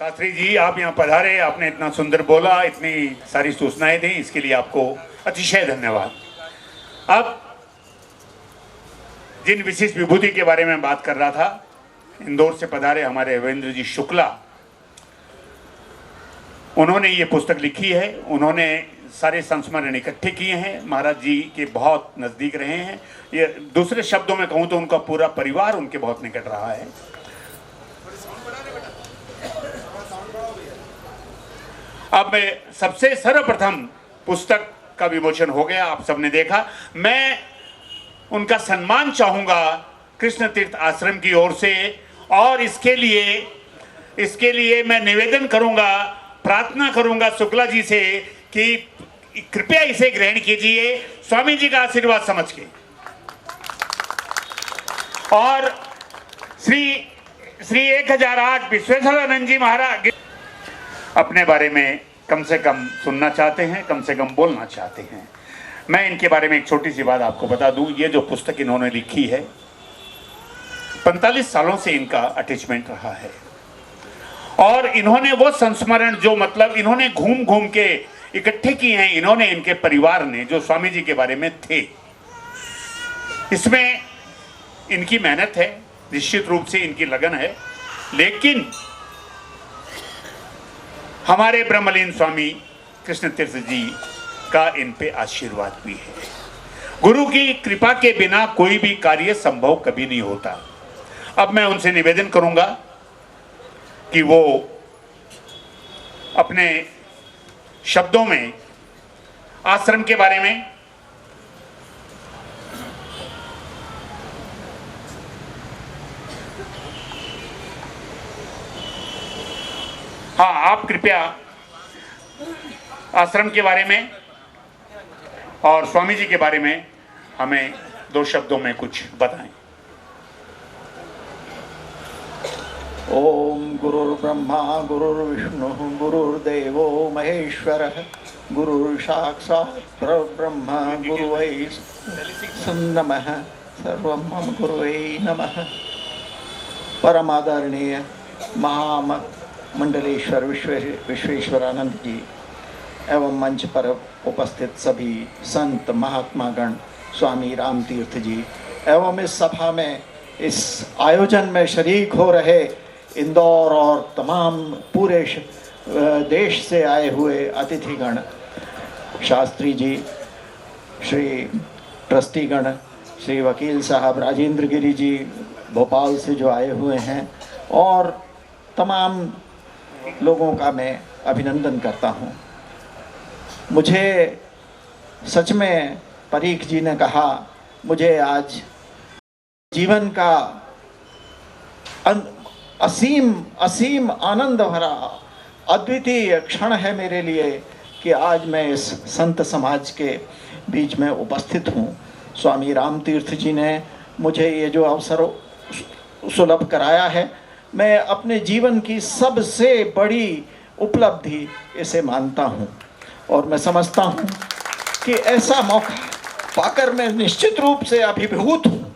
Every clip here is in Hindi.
शास्त्री जी, आप यहाँ पधारे, आपने इतना सुंदर बोला, इतनी सारी सूचनाएं दी, इसके लिए आपको अतिशय धन्यवाद। अब जिन विशिष्ट विभूति के बारे में बात कर रहा था, इंदौर से पधारे हमारे रविंद्र जी शुक्ला, उन्होंने ये पुस्तक लिखी है। उन्होंने सारे संस्मरण इकट्ठे किए हैं, महाराज जी के बहुत नज़दीक रहे हैं। ये दूसरे शब्दों में कहूँ तो उनका पूरा परिवार उनके बहुत निकट रहा है। अब सबसे सर्वप्रथम पुस्तक का विमोचन हो गया, आप सबने देखा। मैं उनका सम्मान चाहूँगा कृष्ण तीर्थ आश्रम की ओर से, और इसके लिए मैं निवेदन करूँगा, प्रार्थना करूँगा शुक्ला जी से कि कृपया इसे ग्रहण कीजिए स्वामी जी का आशीर्वाद समझ के। और श्री 1008 विश्वेश्वरानंद जी महाराज अपने बारे में कम से कम सुनना चाहते हैं, कम से कम बोलना चाहते हैं। मैं इनके बारे में एक छोटी सी बात आपको बता दूं। ये जो पुस्तक इन्होंने लिखी है, 45 सालों से इनका अटैचमेंट रहा है, और इन्होंने वो संस्मरण जो मतलब इन्होंने घूम घूम के इकट्ठे किए हैं, इन्होंने, इनके परिवार ने, जो स्वामी जी के बारे में थे। इसमें इनकी मेहनत है, निश्चित रूप से इनकी लगन है, लेकिन हमारे ब्रह्मलीन स्वामी कृष्ण तीर्थ जी का इन पे आशीर्वाद भी है। गुरु की कृपा के बिना कोई भी कार्य संभव कभी नहीं होता। अब मैं उनसे निवेदन करूंगा कि वो अपने शब्दों में आश्रम के बारे में, हाँ, आप कृपया आश्रम के बारे में और स्वामी जी के बारे में हमें 2 शब्दों में कुछ बताएं। ओम गुरुर्ब्रह्मा गुरुर्विष्णु गुरुर्देवो महेश्वरः गुरुर्साक्षात् परब्रह्म गुरुवै नमः। सर्वं मम गुरुवै नमः। परमादरणीय महामंडलेश्वर विश्वेश्वरानंद जी एवं मंच पर उपस्थित सभी संत महात्मागण, स्वामी राम तीर्थ जी एवं इस सभा में, इस आयोजन में शरीक हो रहे इंदौर और तमाम पूरे देश से आए हुए अतिथिगण, शास्त्री जी, श्री ट्रस्टीगण, श्री वकील साहब राजेंद्र गिरी जी भोपाल से जो आए हुए हैं, और तमाम लोगों का मैं अभिनंदन करता हूँ। मुझे सच में परीख जी ने कहा, मुझे आज जीवन का असीम आनंद भरा अद्वितीय क्षण है मेरे लिए कि आज मैं इस संत समाज के बीच में उपस्थित हूँ। स्वामी राम तीर्थ जी ने मुझे ये जो अवसर सुलभ कराया है, मैं अपने जीवन की सबसे बड़ी उपलब्धि इसे मानता हूँ, और मैं समझता हूँ कि ऐसा मौका पाकर मैं निश्चित रूप से अभिभूत हूँ।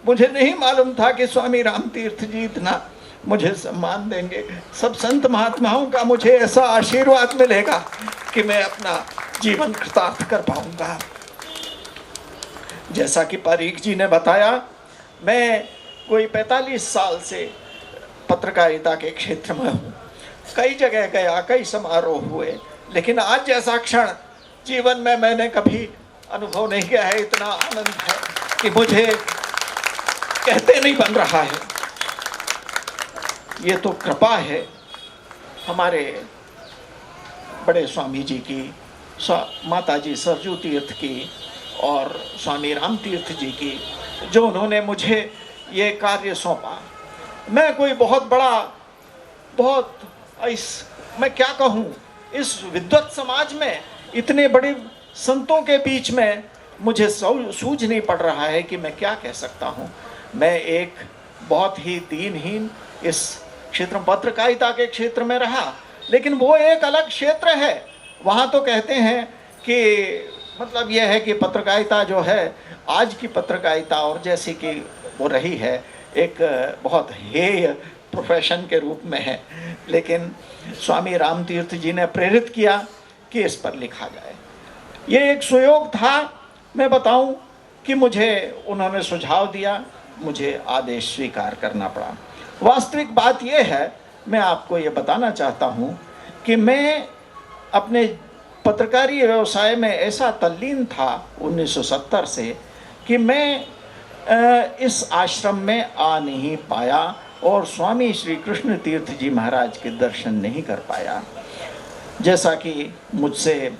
मुझे नहीं मालूम था कि स्वामी राम तीर्थ जी इतना मुझे सम्मान देंगे। सब संत महात्माओं का मुझे ऐसा आशीर्वाद मिलेगा कि मैं अपना जीवन कृतार्थ कर पाऊंगा। जैसा कि परीख जी ने बताया, मैं कोई 45 साल से पत्रकारिता के क्षेत्र में हूँ। कई जगह गया, कई समारोह हुए, लेकिन आज जैसा क्षण जीवन में मैंने कभी अनुभव नहीं किया है। इतना आनंद है कि मुझे कहते नहीं बन रहा है। ये तो कृपा है हमारे बड़े स्वामी जी की, माता जी सरजू तीर्थ की और स्वामी राम तीर्थ जी की, जो उन्होंने मुझे ये कार्य सौंपा। मैं कोई बहुत मैं क्या कहूँ, इस विद्वत समाज में इतने बड़े संतों के बीच में मुझे सूझ नहीं पड़ रहा है कि मैं क्या कह सकता हूँ। मैं एक बहुत ही दीनहीन इस क्षेत्र, पत्रकारिता के क्षेत्र में रहा, लेकिन वो एक अलग क्षेत्र है। वहाँ तो कहते हैं कि मतलब यह है कि पत्रकारिता जो है, आज की पत्रकारिता और जैसी कि वो रही है, एक बहुत हेय प्रोफेशन के रूप में है, लेकिन स्वामी रामतीर्थ जी ने प्रेरित किया कि इस पर लिखा जाए। ये एक सुयोग था। मैं बताऊं कि मुझे उन्होंने सुझाव दिया, मुझे आदेश स्वीकार करना पड़ा। वास्तविक बात यह है, मैं आपको ये बताना चाहता हूं कि मैं अपने पत्रकारी व्यवसाय में ऐसा तल्लीन था 1970 से कि मैं इस आश्रम में आ नहीं पाया और स्वामी श्री कृष्ण तीर्थ जी महाराज के दर्शन नहीं कर पाया। जैसा कि मुझसे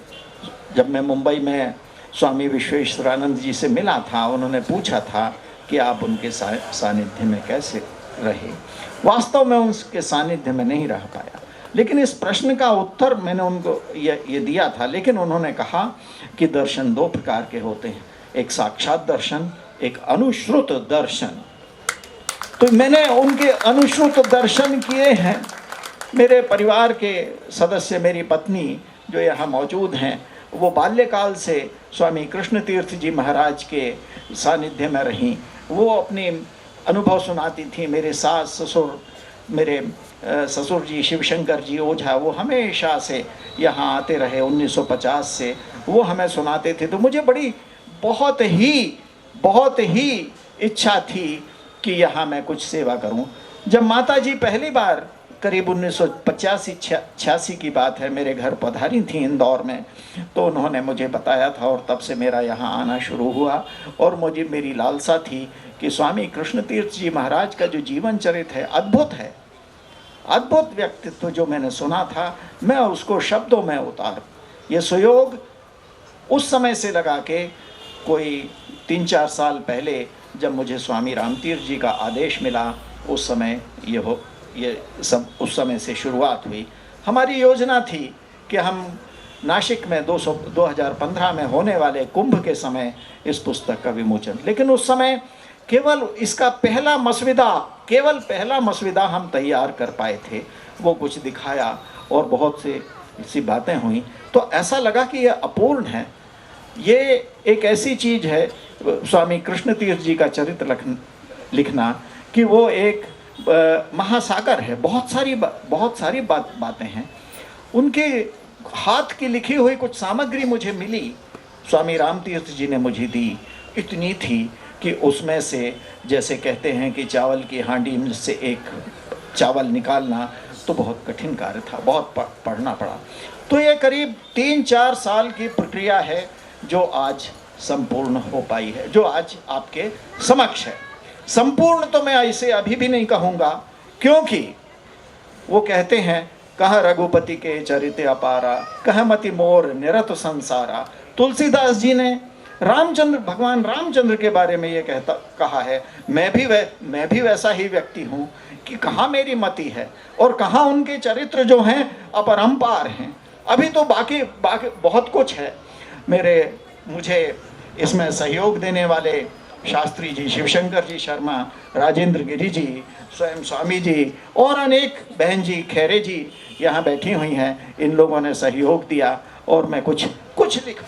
जब मैं मुंबई में स्वामी विश्वेश्वरानंद जी से मिला था, उन्होंने पूछा था कि आप उनके सानिध्य में कैसे रहे। वास्तव में उनके सानिध्य में नहीं रह पाया, लेकिन इस प्रश्न का उत्तर मैंने उनको ये दिया था। लेकिन उन्होंने कहा कि दर्शन दो प्रकार के होते हैं, एक साक्षात दर्शन, एक अनुश्रुत दर्शन। तो मैंने उनके अनुश्रुत दर्शन किए हैं। मेरे परिवार के सदस्य, मेरी पत्नी जो यहाँ मौजूद हैं, वो बाल्यकाल से स्वामी कृष्ण तीर्थ जी महाराज के सानिध्य में रहीं। वो अपनी अनुभव सुनाती थी। मेरे सास ससुर, मेरे ससुर जी शिवशंकर जी ओझा, वो हमेशा से यहाँ आते रहे 1950 से, वो हमें सुनाते थे। तो मुझे बहुत ही इच्छा थी कि यहाँ मैं कुछ सेवा करूँ। जब माता जी पहली बार करीब 1985-86 की बात है, मेरे घर पधारी थी इंदौर में, तो उन्होंने मुझे बताया था और तब से मेरा यहाँ आना शुरू हुआ। और मुझे मेरी लालसा थी कि स्वामी कृष्ण तीर्थ जी महाराज का जो जीवन चरित्र है, अद्भुत है, अद्भुत व्यक्तित्व जो मैंने सुना था, मैं उसको शब्दों में उतार। ये सुयोग उस समय से लगा के कोई 3-4 साल पहले जब मुझे स्वामी रामतीर्थ जी का आदेश मिला, उस समय ये सब उस समय से शुरुआत हुई। हमारी योजना थी कि हम नासिक में 2015 में होने वाले कुंभ के समय इस पुस्तक का विमोचन, लेकिन उस समय केवल इसका पहला मसविदा हम तैयार कर पाए थे। वो कुछ दिखाया और बहुत सी बातें हुई, तो ऐसा लगा कि यह अपूर्ण है। ये एक ऐसी चीज़ है, स्वामी कृष्ण तीर्थ जी का चरित्र लिखना, कि वो एक महासागर है। बहुत सारी बातें हैं। उनके हाथ की लिखी हुई कुछ सामग्री मुझे मिली, स्वामी रामतीर्थ जी ने मुझे दी। इतनी थी कि उसमें से, जैसे कहते हैं कि चावल की हांडी से एक चावल निकालना तो बहुत कठिन कार्य था, बहुत पढ़ना पड़ा। तो ये करीब 3-4 साल की प्रक्रिया है जो आज संपूर्ण हो पाई है, जो आज आपके समक्ष है। संपूर्ण तो मैं इसे अभी भी नहीं कहूँगा, क्योंकि वो कहते हैं, कह रघुपति के चरित अपारा, कह मति मोर निरत संसारा। तुलसीदास जी ने भगवान रामचंद्र के बारे में ये कहा है, मैं भी वैसा ही व्यक्ति हूँ कि कहाँ मेरी मति है और कहाँ उनके चरित्र जो हैं अपरंपार हैं। अभी तो बाकी बहुत कुछ है। मुझे इसमें सहयोग देने वाले शास्त्री जी, शिवशंकर जी शर्मा, राजेंद्र गिरी जी, स्वयं स्वामी जी और अनेक बहन जी, खैरे जी यहाँ बैठी हुई हैं। इन लोगों ने सहयोग दिया और मैं कुछ लिख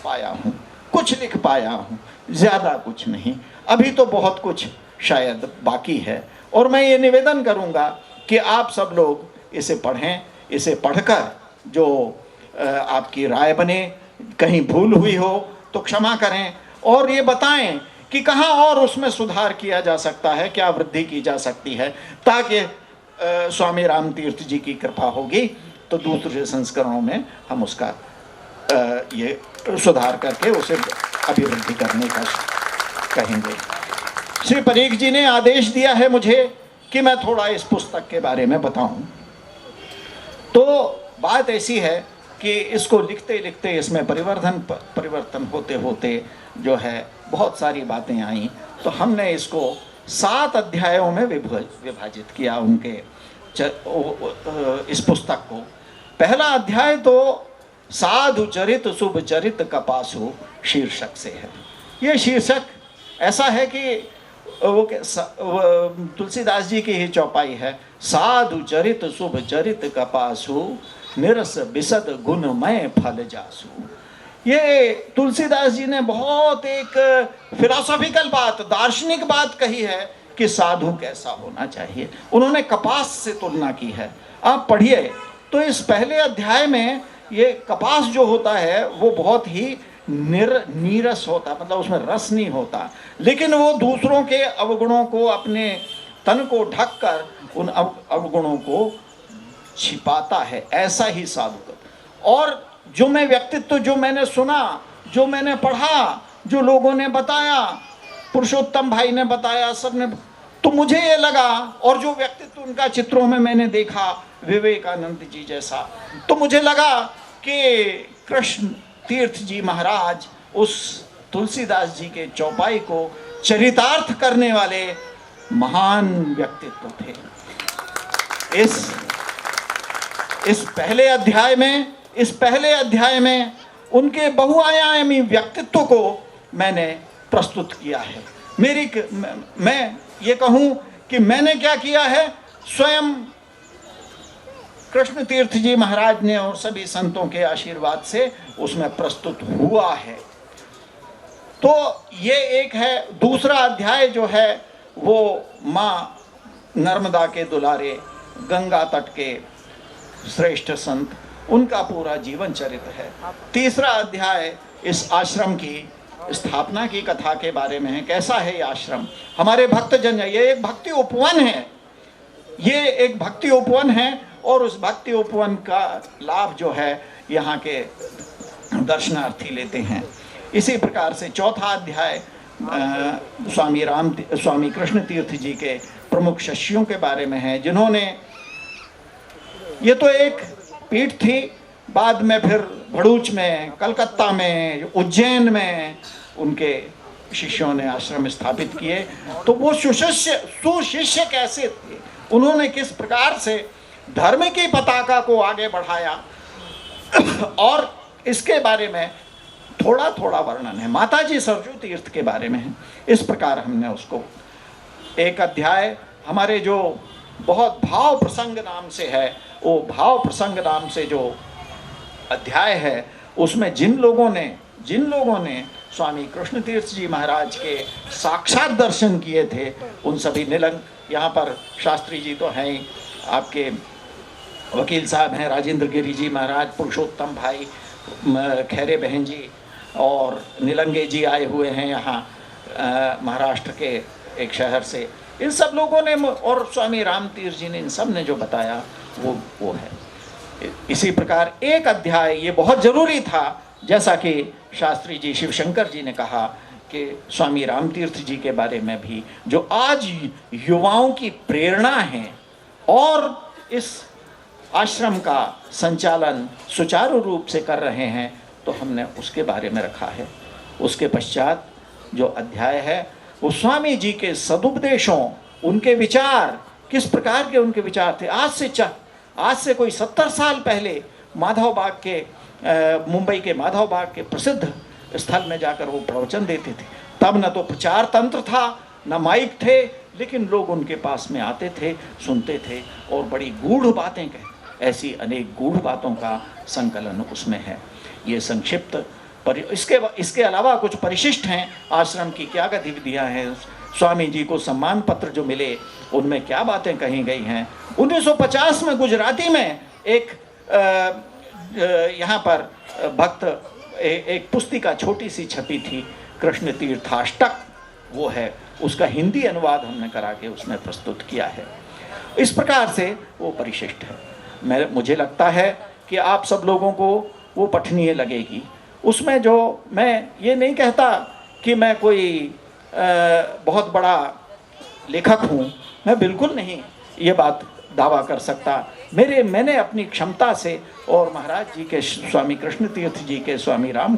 पाया हूँ, ज़्यादा कुछ नहीं। अभी तो बहुत कुछ शायद बाकी है, और मैं ये निवेदन करूँगा कि आप सब लोग इसे पढ़ें। इसे पढ़कर जो आपकी राय बने, कहीं भूल हुई हो तो क्षमा करें, और ये बताएं कि कहाँ और उसमें सुधार किया जा सकता है, क्या वृद्धि की जा सकती है, ताकि स्वामी रामतीर्थ जी की कृपा होगी तो दूसरे संस्करणों में हम उसका ये सुधार करके उसे अभिवृद्धि करने का कहेंगे। श्री परीख जी ने आदेश दिया है मुझे कि मैं थोड़ा इस पुस्तक के बारे में बताऊं। तो बात ऐसी है कि इसको लिखते लिखते इसमें परिवर्तन होते होते जो है बहुत सारी बातें आई, तो हमने इसको 7 अध्यायों में विभाजित किया इस पुस्तक को। पहला अध्याय तो साधु चरित शुभ चरित कपासु शीर्षक से है। ये शीर्षक ऐसा है कि तुलसीदास जी की ही चौपाई है, साधु चरित शुभ चरित कपासु निरस बिसद गुणमय फल जासु। ये तुलसीदास जी ने बहुत एक फिलॉसॉफिकल बात, दार्शनिक बात कही है कि साधु कैसा होना चाहिए। उन्होंने कपास से तुलना की है। आप पढ़िए तो इस पहले अध्याय में ये कपास जो होता है वो बहुत ही नीरस होता, मतलब उसमें रस नहीं होता, लेकिन वो दूसरों के अवगुणों को, अपने तन को ढककर उन अवगुणों को छिपाता है। ऐसा ही साधु। और जो मैं व्यक्तित्व, जो मैंने सुना, जो मैंने पढ़ा, जो लोगों ने बताया, पुरुषोत्तम भाई ने बताया, सबने, तो मुझे ये लगा, और जो व्यक्तित्व उनका चित्रों में मैंने देखा, विवेकानंद जी जैसा, तो मुझे लगा कि कृष्ण तीर्थ जी महाराज उस तुलसीदास जी के चौपाई को चरितार्थ करने वाले महान व्यक्तित्व थे। इस पहले अध्याय में उनके बहुआयामी व्यक्तित्व को मैंने प्रस्तुत किया है। मैं ये कहूं कि मैंने क्या किया है, स्वयं कृष्ण तीर्थ जी महाराज ने और सभी संतों के आशीर्वाद से उसमें प्रस्तुत हुआ है। तो ये एक है। दूसरा अध्याय जो है वो माँ नर्मदा के दुलारे, गंगा तट के श्रेष्ठ संत, उनका पूरा जीवन चरित्र है। तीसरा अध्याय इस आश्रम की स्थापना की कथा के बारे में है। कैसा है ये आश्रम, हमारे भक्तजन, ये एक भक्ति उपवन है, ये एक भक्ति उपवन है, और उस भक्ति उपवन का लाभ जो है यहाँ के दर्शनार्थी लेते हैं। इसी प्रकार से चौथा अध्याय स्वामी कृष्ण तीर्थ जी के प्रमुख शिष्यों के बारे में है, जिन्होंने, ये तो एक पीठ थी, बाद में फिर भड़ूच में, कलकत्ता में, उज्जैन में उनके शिष्यों ने आश्रम स्थापित किए। तो वो सुशिष्य कैसे थे, उन्होंने किस प्रकार से धर्म की पताका को आगे बढ़ाया, और इसके बारे में थोड़ा थोड़ा वर्णन है। माताजी सरजू तीर्थ के बारे में है। इस प्रकार हमने उसको, एक अध्याय हमारे जो बहुत भाव प्रसंग नाम से है, वो भाव प्रसंग नाम से जो अध्याय है, उसमें जिन लोगों ने स्वामी कृष्ण तीर्थ जी महाराज के साक्षात दर्शन किए थे, उन सभी निलंग, यहाँ पर शास्त्री जी तो हैं ही, आपके वकील साहब हैं, राजेंद्र गिरी जी महाराज, पुरुषोत्तम भाई, खैरे बहन जी, और निलंगे जी आए हुए हैं यहाँ महाराष्ट्र के एक शहर से। इन सब लोगों ने, और स्वामी राम तीर्थ जी ने, इन सब ने जो बताया वो है। इसी प्रकार एक अध्याय ये बहुत जरूरी था, जैसा कि शास्त्री जी शिवशंकर जी ने कहा कि स्वामी राम तीर्थ जी के बारे में भी, जो आज युवाओं की प्रेरणा है और इस आश्रम का संचालन सुचारू रूप से कर रहे हैं, तो हमने उसके बारे में रखा है। उसके पश्चात जो अध्याय है वो स्वामी जी के सदुपदेशों, उनके विचार, किस प्रकार के उनके विचार थे। आज से कोई 70 साल पहले माधव बाग के, मुंबई के माधव बाग के प्रसिद्ध स्थल में जाकर वो प्रवचन देते थे। तब न तो प्रचार तंत्र था, न माइक थे, लेकिन लोग उनके पास में आते थे, सुनते थे और बड़ी गूढ़ बातें कहते। ऐसी अनेक गूढ़ बातों का संकलन उसमें है। ये संक्षिप्त इसके अलावा कुछ परिशिष्ट हैं, आश्रम की क्या गतिविधियां हैं, स्वामी जी को सम्मान पत्र जो मिले उनमें क्या बातें कही गई हैं। 1950 में गुजराती में एक यहाँ पर भक्त एक पुस्तिका छोटी सी छपी थी, कृष्ण तीर्थाष्टक, वो है, उसका हिंदी अनुवाद हमने करा के उसमें प्रस्तुत किया है। इस प्रकार से वो परिशिष्ट है। मुझे लगता है कि आप सब लोगों को वो पठनीय लगेगी। उसमें जो, मैं ये नहीं कहता कि मैं कोई बहुत बड़ा लेखक हूँ, मैं बिल्कुल नहीं ये बात दावा कर सकता। मैंने अपनी क्षमता से और महाराज जी के, स्वामी कृष्ण तीर्थ जी के, स्वामी राम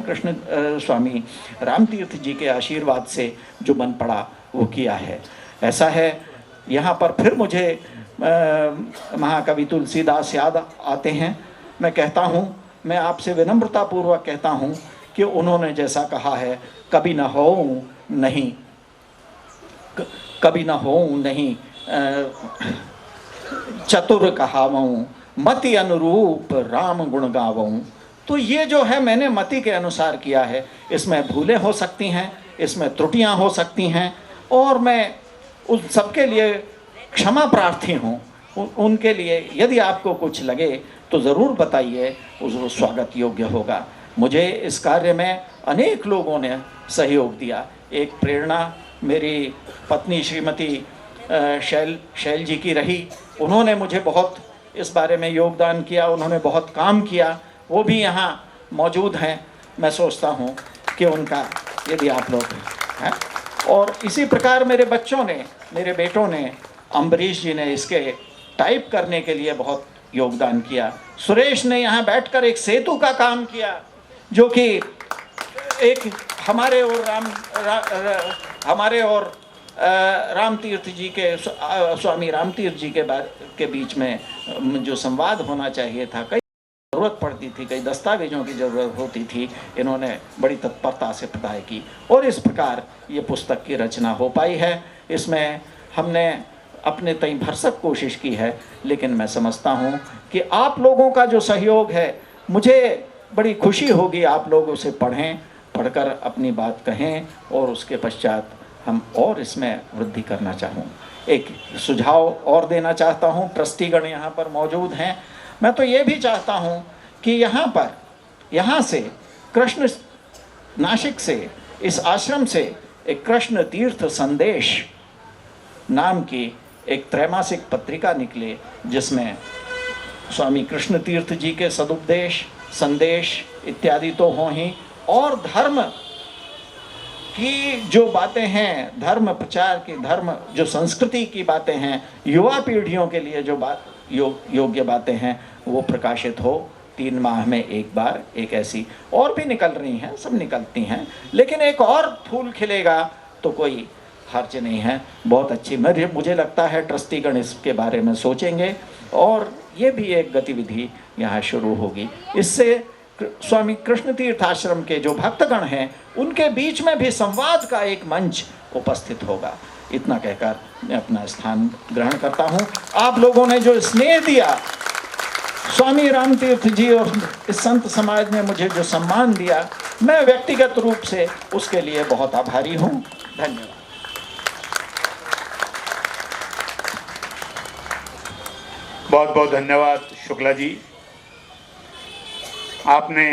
तीर्थ जी के आशीर्वाद से जो बन पड़ा वो किया है। ऐसा है। यहाँ पर फिर मुझे महाकवि तुलसीदास याद आते हैं। मैं कहता हूँ, मैं आपसे विनम्रतापूर्वक कहता हूँ कि उन्होंने जैसा कहा है, कभी न हो नहीं चतुर कहावऊँ, मति अनुरूप राम गुण गावऊँ। तो ये जो है मैंने मति के अनुसार किया है। इसमें भूलें हो सकती हैं, इसमें त्रुटियां हो सकती हैं, और मैं उन सबके लिए क्षमा प्रार्थी हूँ। उनके लिए यदि आपको कुछ लगे तो ज़रूर बताइए, वो स्वागत योग्य होगा। मुझे इस कार्य में अनेक लोगों ने सहयोग दिया। एक प्रेरणा मेरी पत्नी श्रीमती शैल जी की रही। उन्होंने मुझे बहुत इस बारे में योगदान किया, उन्होंने बहुत काम किया, वो भी यहाँ मौजूद हैं। मैं सोचता हूँ कि उनका यदि आप लोग हैं, और इसी प्रकार मेरे बच्चों ने, मेरे बेटों ने, अम्बरीश जी ने इसके टाइप करने के लिए बहुत योगदान किया। सुरेश ने यहाँ बैठकर एक सेतु का काम किया, जो कि एक हमारे और राम तीर्थ जी के, स्वामी राम तीर्थ जी के बीच में जो संवाद होना चाहिए था, कई ज़रूरत पड़ती थी, कई दस्तावेजों की ज़रूरत होती थी, इन्होंने बड़ी तत्परता से पढ़ाई की और इस प्रकार ये पुस्तक की रचना हो पाई है। इसमें हमने अपने तय भरसक कोशिश की है, लेकिन मैं समझता हूँ कि आप लोगों का जो सहयोग है, मुझे बड़ी खुशी होगी आप लोग उसे पढ़ें, पढ़कर अपनी बात कहें और उसके पश्चात हम और इसमें वृद्धि करना चाहूँ। एक सुझाव और देना चाहता हूँ, ट्रस्टीगण यहाँ पर मौजूद हैं। मैं तो ये भी चाहता हूँ कि यहाँ से कृष्ण, नासिक से, इस आश्रम से एक कृष्ण तीर्थ संदेश नाम की एक त्रैमासिक पत्रिका निकले, जिसमें स्वामी कृष्ण तीर्थ जी के सदुपदेश, संदेश इत्यादि तो हों ही, और धर्म की जो बातें हैं, धर्म प्रचार की, धर्म जो संस्कृति की बातें हैं, युवा पीढ़ियों के लिए जो बात योग्य बातें हैं, वो प्रकाशित हो। 3 माह में एक बार एक ऐसी, और भी निकल रही हैं, सब निकलती हैं, लेकिन एक और फूल खिलेगा तो कोई हर्ज नहीं है। बहुत अच्छी, मुझे लगता है ट्रस्टीगण इसके बारे में सोचेंगे और ये भी एक गतिविधि यहाँ शुरू होगी। इससे स्वामी कृष्ण तीर्थ आश्रम के जो भक्तगण हैं, उनके बीच में भी संवाद का एक मंच उपस्थित होगा। इतना कहकर मैं अपना स्थान ग्रहण करता हूँ। आप लोगों ने जो स्नेह दिया, स्वामी राम तीर्थ जी और इस संत समाज ने मुझे जो सम्मान दिया, मैं व्यक्तिगत रूप से उसके लिए बहुत आभारी हूँ। धन्यवाद। बहुत बहुत धन्यवाद शुक्ला जी। आपने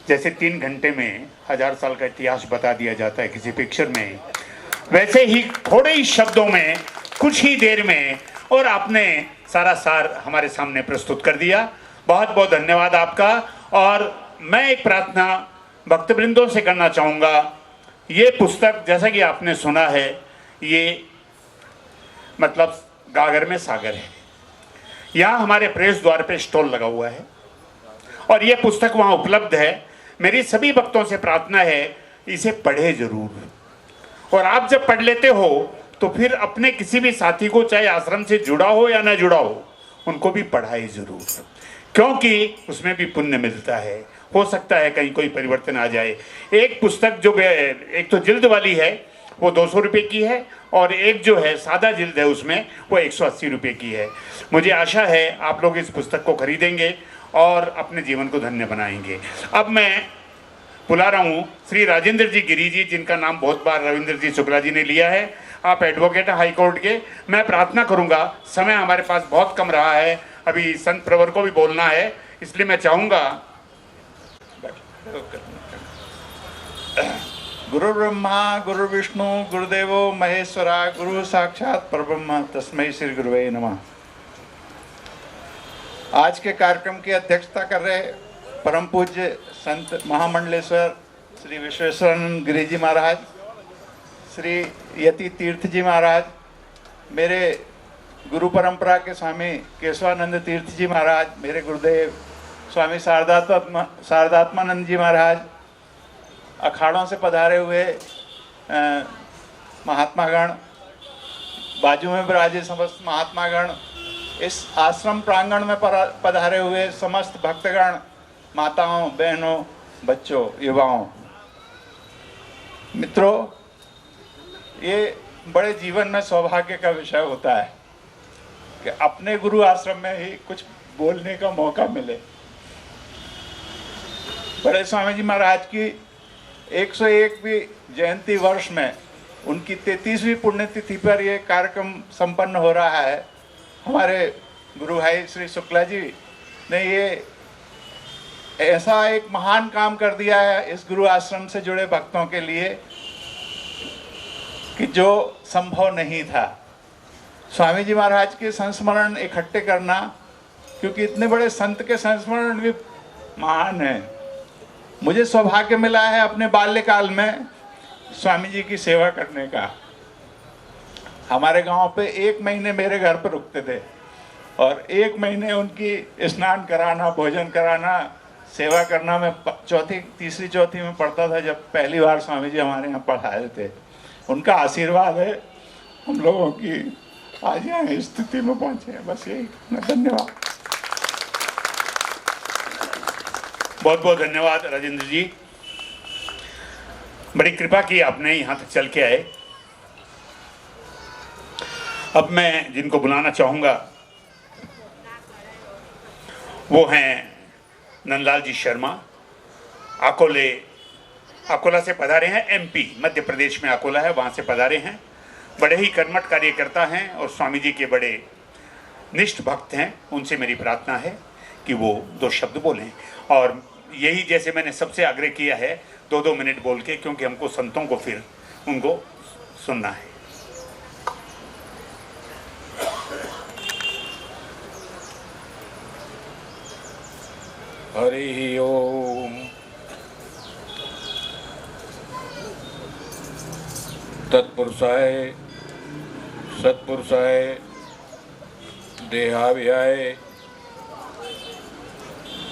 जैसे 3 घंटे में 1000 साल का इतिहास बता दिया जाता है किसी पिक्चर में, वैसे ही थोड़े ही शब्दों में, कुछ ही देर में, और आपने सारा सार हमारे सामने प्रस्तुत कर दिया। बहुत बहुत धन्यवाद आपका। और मैं एक प्रार्थना भक्तवृंदों से करना चाहूँगा। ये पुस्तक, जैसा कि आपने सुना है, ये मतलब गागर में सागर है। यहाँ हमारे प्रेस द्वार पे स्टॉल लगा हुआ है और ये पुस्तक वहाँ उपलब्ध है। मेरी सभी भक्तों से प्रार्थना है, इसे पढ़े जरूर। और आप जब पढ़ लेते हो तो फिर अपने किसी भी साथी को, चाहे आश्रम से जुड़ा हो या ना जुड़ा हो, उनको भी पढ़ाए जरूर, क्योंकि उसमें भी पुण्य मिलता है। हो सकता है कहीं कोई परिवर्तन आ जाए। एक पुस्तक जो एक तो जिल्द वाली है वो 200 रुपये की है, और एक जो है सादा जिल्द है उसमें वो 180 रुपये की है। मुझे आशा है आप लोग इस पुस्तक को खरीदेंगे और अपने जीवन को धन्य बनाएंगे। अब मैं बुला रहा हूँ श्री राजेंद्र जी गिरी जी, जिनका नाम बहुत बार रविंद्र जी शुक्ला जी ने लिया है। आप एडवोकेट हैं हाई कोर्ट के। मैं प्रार्थना करूँगा, समय हमारे पास बहुत कम रहा है, अभी संत प्रवर को भी बोलना है, इसलिए मैं चाहूँगा। गुरु ब्रह्मा गुरु विष्णु गुरुदेवो महेश्वरा, गुरु साक्षात परब्रह्म, तस्मै श्री गुरुवे नमः। आज के कार्यक्रम की अध्यक्षता कर रहे परम पूज्य संत महामंडलेश्वर श्री विश्वेश्वरानंद गिरी जी महाराज, श्री यति तीर्थ जी महाराज, मेरे गुरु परंपरा के स्वामी केशवानंद तीर्थ जी महाराज, मेरे गुरुदेव स्वामी शारदात्मानंद जी महाराज, अखाड़ों से पधारे हुए महात्मागण, बाजू में विराजे समस्त महात्मागण, इस आश्रम प्रांगण में पधारे हुए समस्त भक्तगण, माताओं, बहनों, बच्चों, युवाओं, मित्रों, ये बड़े जीवन में सौभाग्य का विषय होता है कि अपने गुरु आश्रम में ही कुछ बोलने का मौका मिले। बड़े स्वामी जी महाराज की 101वीं जयंती वर्ष में उनकी 33वीं पुण्यतिथि पर ये कार्यक्रम संपन्न हो रहा है। हमारे गुरु भाई श्री शुक्ला जी ने ये ऐसा एक महान काम कर दिया है इस गुरु आश्रम से जुड़े भक्तों के लिए कि जो संभव नहीं था। स्वामी जी महाराज के संस्मरण इकट्ठे करना, क्योंकि इतने बड़े संत के संस्मरण भी महान है। मुझे सौभाग्य मिला है अपने बाल्यकाल में स्वामी जी की सेवा करने का। हमारे गांव पे 1 महीने मेरे घर पर रुकते थे और 1 महीने उनकी स्नान कराना, भोजन कराना, सेवा करना। मैं तीसरी चौथी में पढ़ता था जब पहली बार स्वामी जी हमारे यहाँ पढ़ाए थे। उनका आशीर्वाद है हम लोगों की आज यहाँ इस स्थिति में पहुँचे हैं। बस यही, धन्यवाद। बहुत बहुत धन्यवाद राजेंद्र जी, बड़ी कृपा की आपने यहाँ तक चल के आए। अब मैं जिनको बुलाना चाहूँगा वो हैं नंदलाल जी शर्मा, अकोला से पधारे हैं। एमपी मध्य प्रदेश में अकोला है, वहाँ से पधारे हैं। बड़े ही कर्मठ कार्यकर्ता हैं और स्वामी जी के बड़े निष्ठ भक्त हैं। उनसे मेरी प्रार्थना है कि वो 2 शब्द बोलें, और यही जैसे मैंने सबसे आग्रह किया है 2-2 मिनट बोल के, क्योंकि हमको संतों को फिर उनको सुनना है। हरि ओम। तत्पुरुषाय सत्पुरुषाय देहाव्याय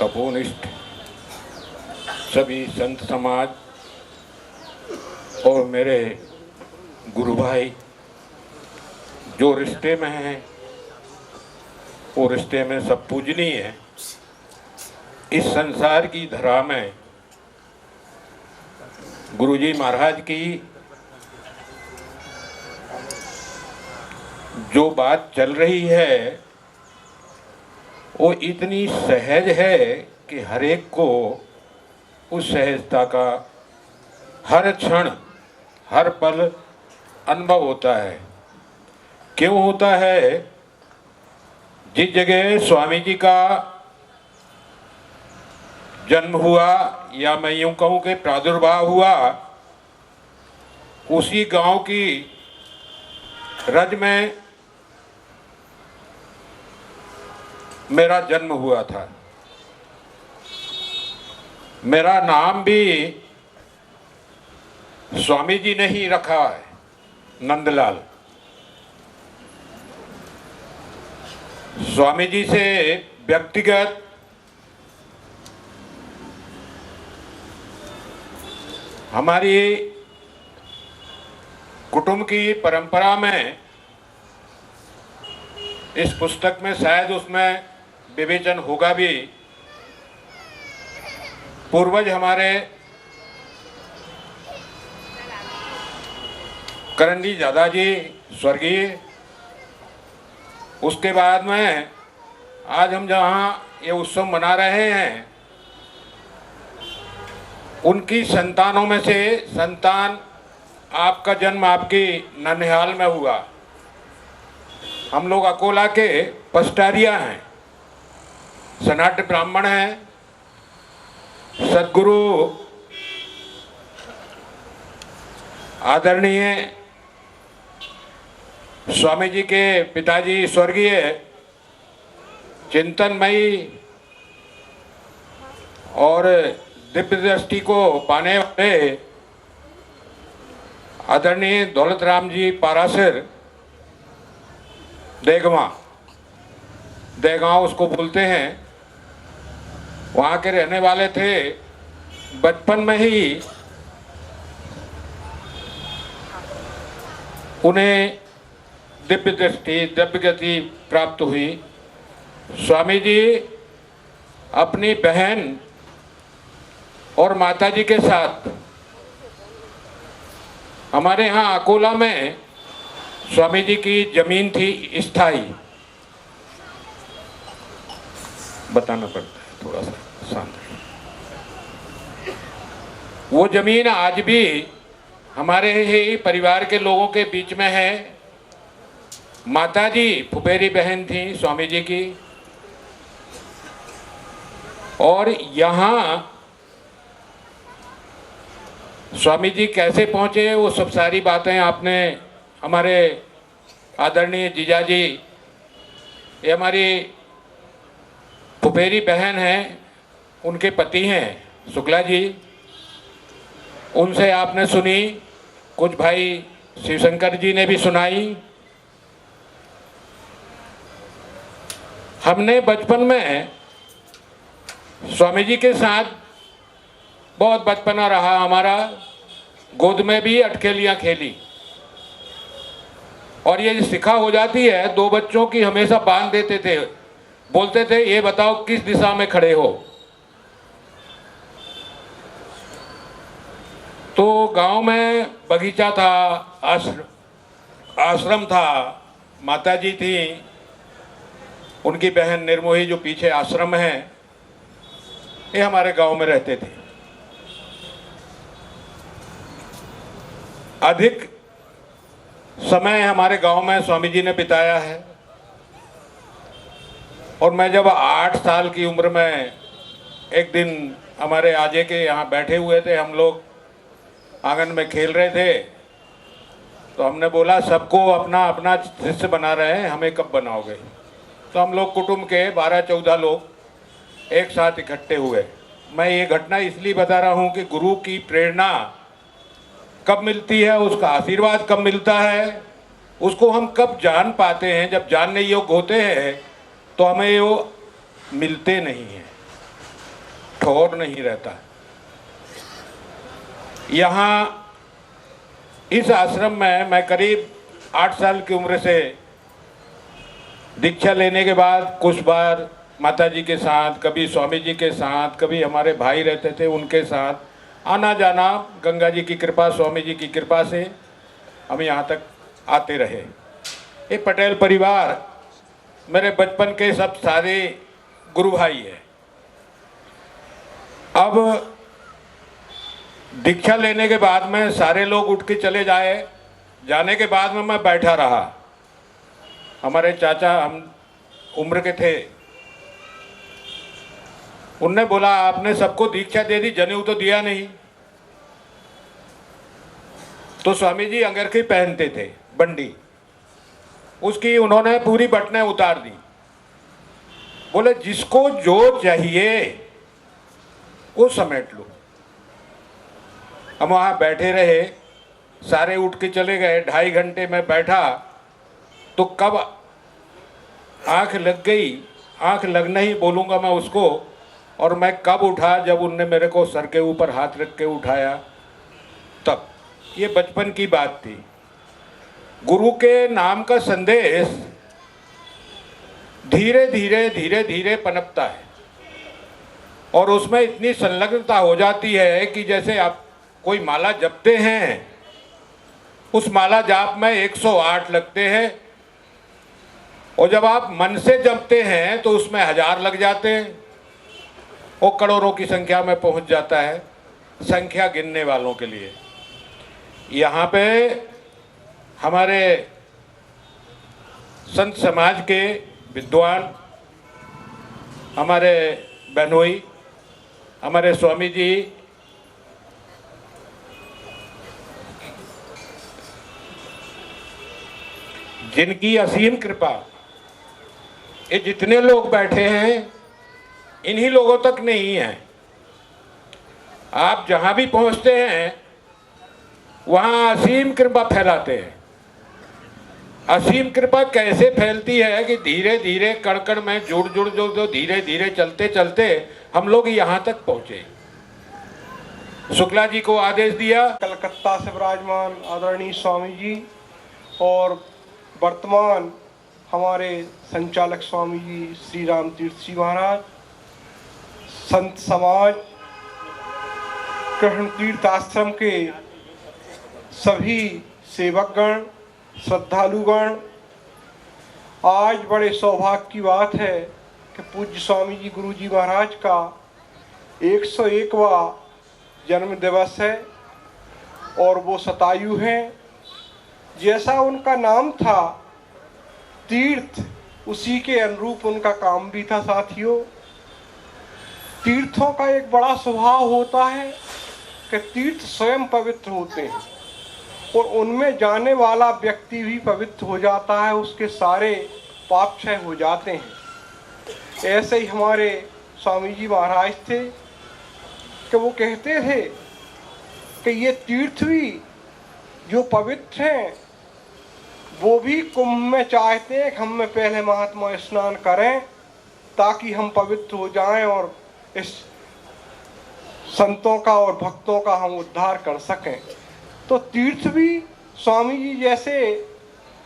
अपूनिष्ठ सभी संत समाज और मेरे गुरु भाई जो रिश्ते में हैं वो रिश्ते में सब पूजनीय है। इस संसार की धरा में गुरुजी महाराज की जो बात चल रही है वो इतनी सहज है कि हर एक को उस सहजता का हर क्षण हर पल अनुभव होता है। क्यों होता है? जिस जगह स्वामी जी का जन्म हुआ, या मैं यूं कहूँ कि प्रादुर्भाव हुआ, उसी गांव की रज में मेरा जन्म हुआ था। मेरा नाम भी स्वामी जी ने ही रखा है, नंदलाल। स्वामी जी से व्यक्तिगत हमारी कुटुंब की परंपरा में इस पुस्तक में शायद उसमें विवेचन होगा भी। पूर्वज हमारे करंडी दादाजी स्वर्गीय, उसके बाद में आज हम जहाँ ये उत्सव मना रहे हैं उनकी संतानों में से संतान आपका जन्म आपकी ननिहाल में हुआ। हम लोग अकोला के पस्टारिया हैं, सनाट्य ब्राह्मण हैं। सद्गुरु आदरणीय स्वामी जी के पिताजी स्वर्गीय चिंतनमयी और दिव्य दृष्टि को पाने वाले आदरणीय दौलत राम जी पारासिर देगांव उसको बोलते हैं, वहाँ के रहने वाले थे। बचपन में ही उन्हें दिव्य दृष्टि दिव्य गति प्राप्त हुई। स्वामी जी अपनी बहन और माताजी के साथ हमारे यहाँ अकोला में स्वामी जी की जमीन थी स्थायी। बताना पड़ता है थोड़ा सा शांत। वो जमीन आज भी हमारे ही परिवार के लोगों के बीच में है। माता जी फुफेरी बहन थी स्वामी जी की, और यहाँ स्वामी जी कैसे पहुँचे वो सब सारी बातें आपने, हमारे आदरणीय जीजाजी, ये हमारी फुफेरी बहन हैं, उनके पति हैं शुक्ला जी, उनसे आपने सुनी, कुछ भाई शिवशंकर जी ने भी सुनाई। हमने बचपन में स्वामी जी के साथ बहुत बचपना रहा हमारा, गोद में भी अटखेलियाँ खेली, और ये सिखा हो जाती है, दो बच्चों की हमेशा बांध देते थे, बोलते थे ये बताओ किस दिशा में खड़े हो। तो गांव में बगीचा था, आश्रम था, माता जी थी, उनकी बहन निर्मोही जो पीछे आश्रम है, ये हमारे गांव में रहते थे। अधिक समय हमारे गांव में स्वामी जी ने बिताया है, और मैं जब 8 साल की उम्र में एक दिन हमारे आजे के यहाँ बैठे हुए थे, हम लोग आंगन में खेल रहे थे, तो हमने बोला सबको अपना अपना शिष्य बना रहे हैं, हमें कब बनाओगे। तो हम लोग कुटुंब के 12-14 लोग एक साथ इकट्ठे हुए। मैं ये घटना इसलिए बता रहा हूँ कि गुरु की प्रेरणा कब मिलती है, उसका आशीर्वाद कब मिलता है, उसको हम कब जान पाते हैं। जब जानने योग्य होते हैं तो हमें वो मिलते नहीं हैं, ठौर नहीं रहता। यहाँ इस आश्रम में मैं करीब 8 साल की उम्र से दीक्षा लेने के बाद कुछ बार माता जी के साथ, कभी स्वामी जी के साथ, कभी हमारे भाई रहते थे उनके साथ आना जाना, गंगा जी की कृपा, स्वामी जी की कृपा से हम यहाँ तक आते रहे। ये पटेल परिवार मेरे बचपन के सब सारे गुरु भाई है। अब दीक्षा लेने के बाद में सारे लोग उठ के चले जाने के बाद में मैं बैठा रहा। हमारे चाचा हम उम्र के थे, उनने बोला आपने सबको दीक्षा दे दी, जनेऊ तो दिया नहीं। तो स्वामी जी अंगरखी पहनते थे, बंडी, उसकी उन्होंने पूरी बटनें उतार दी। बोले जिसको जो चाहिए वो समेट लो। हम वहाँ बैठे रहे, सारे उठ के चले गए। 2.5 घंटे में बैठा तो कब आंख लग गई, आंख लगना ही बोलूँगा मैं उसको, और मैं कब उठा जब उनने मेरे को सर के ऊपर हाथ रख के उठाया, तब। ये बचपन की बात थी। गुरु के नाम का संदेश धीरे धीरे धीरे धीरे पनपता है, और उसमें इतनी संलग्नता हो जाती है कि जैसे आप कोई माला जपते हैं, उस माला जाप में 108 लगते हैं, और जब आप मन से जपते हैं तो उसमें 1000 लग जाते हैं, वो करोड़ों की संख्या में पहुंच जाता है, संख्या गिनने वालों के लिए। यहाँ पे हमारे संत समाज के विद्वान, हमारे बहनोई, हमारे स्वामी जी, जिनकी असीम कृपा, ये जितने लोग बैठे हैं इन्हीं लोगों तक नहीं है। आप जहां भी पहुंचते हैं वहां असीम कृपा फैलाते हैं। असीम कृपा कैसे फैलती है कि धीरे धीरे कण कण में जुड़ जुड़ जो धीरे धीरे चलते चलते हम लोग यहाँ तक पहुँचे। शुक्ला जी को आदेश दिया, कलकत्ता से विराजमान आदरणीय स्वामी जी और वर्तमान हमारे संचालक स्वामी जी श्री राम तीर्थ जी महाराज, संत समाज, कृष्ण तीर्थ आश्रम के सभी सेवकगण, श्रद्धालुगण, आज बड़े सौभाग्य की बात है कि पूज्य स्वामी जी गुरु जी महाराज का 101वां जन्म दिवस है। और वो शतायु हैं। जैसा उनका नाम था तीर्थ, उसी के अनुरूप उनका काम भी था साथियों। तीर्थों का एक बड़ा स्वभाव होता है कि तीर्थ स्वयं पवित्र होते हैं और उनमें जाने वाला व्यक्ति भी पवित्र हो जाता है, उसके सारे पाप क्षय हो जाते हैं। ऐसे ही हमारे स्वामी जी महाराज थे कि वो कहते थे कि ये तीर्थ भी जो पवित्र हैं वो भी कुंभ में चाहते हैं कि हम में पहले महात्मा स्नान करें ताकि हम पवित्र हो जाएं और इस संतों का और भक्तों का हम उद्धार कर सकें। तो तीर्थ भी स्वामी जी जैसे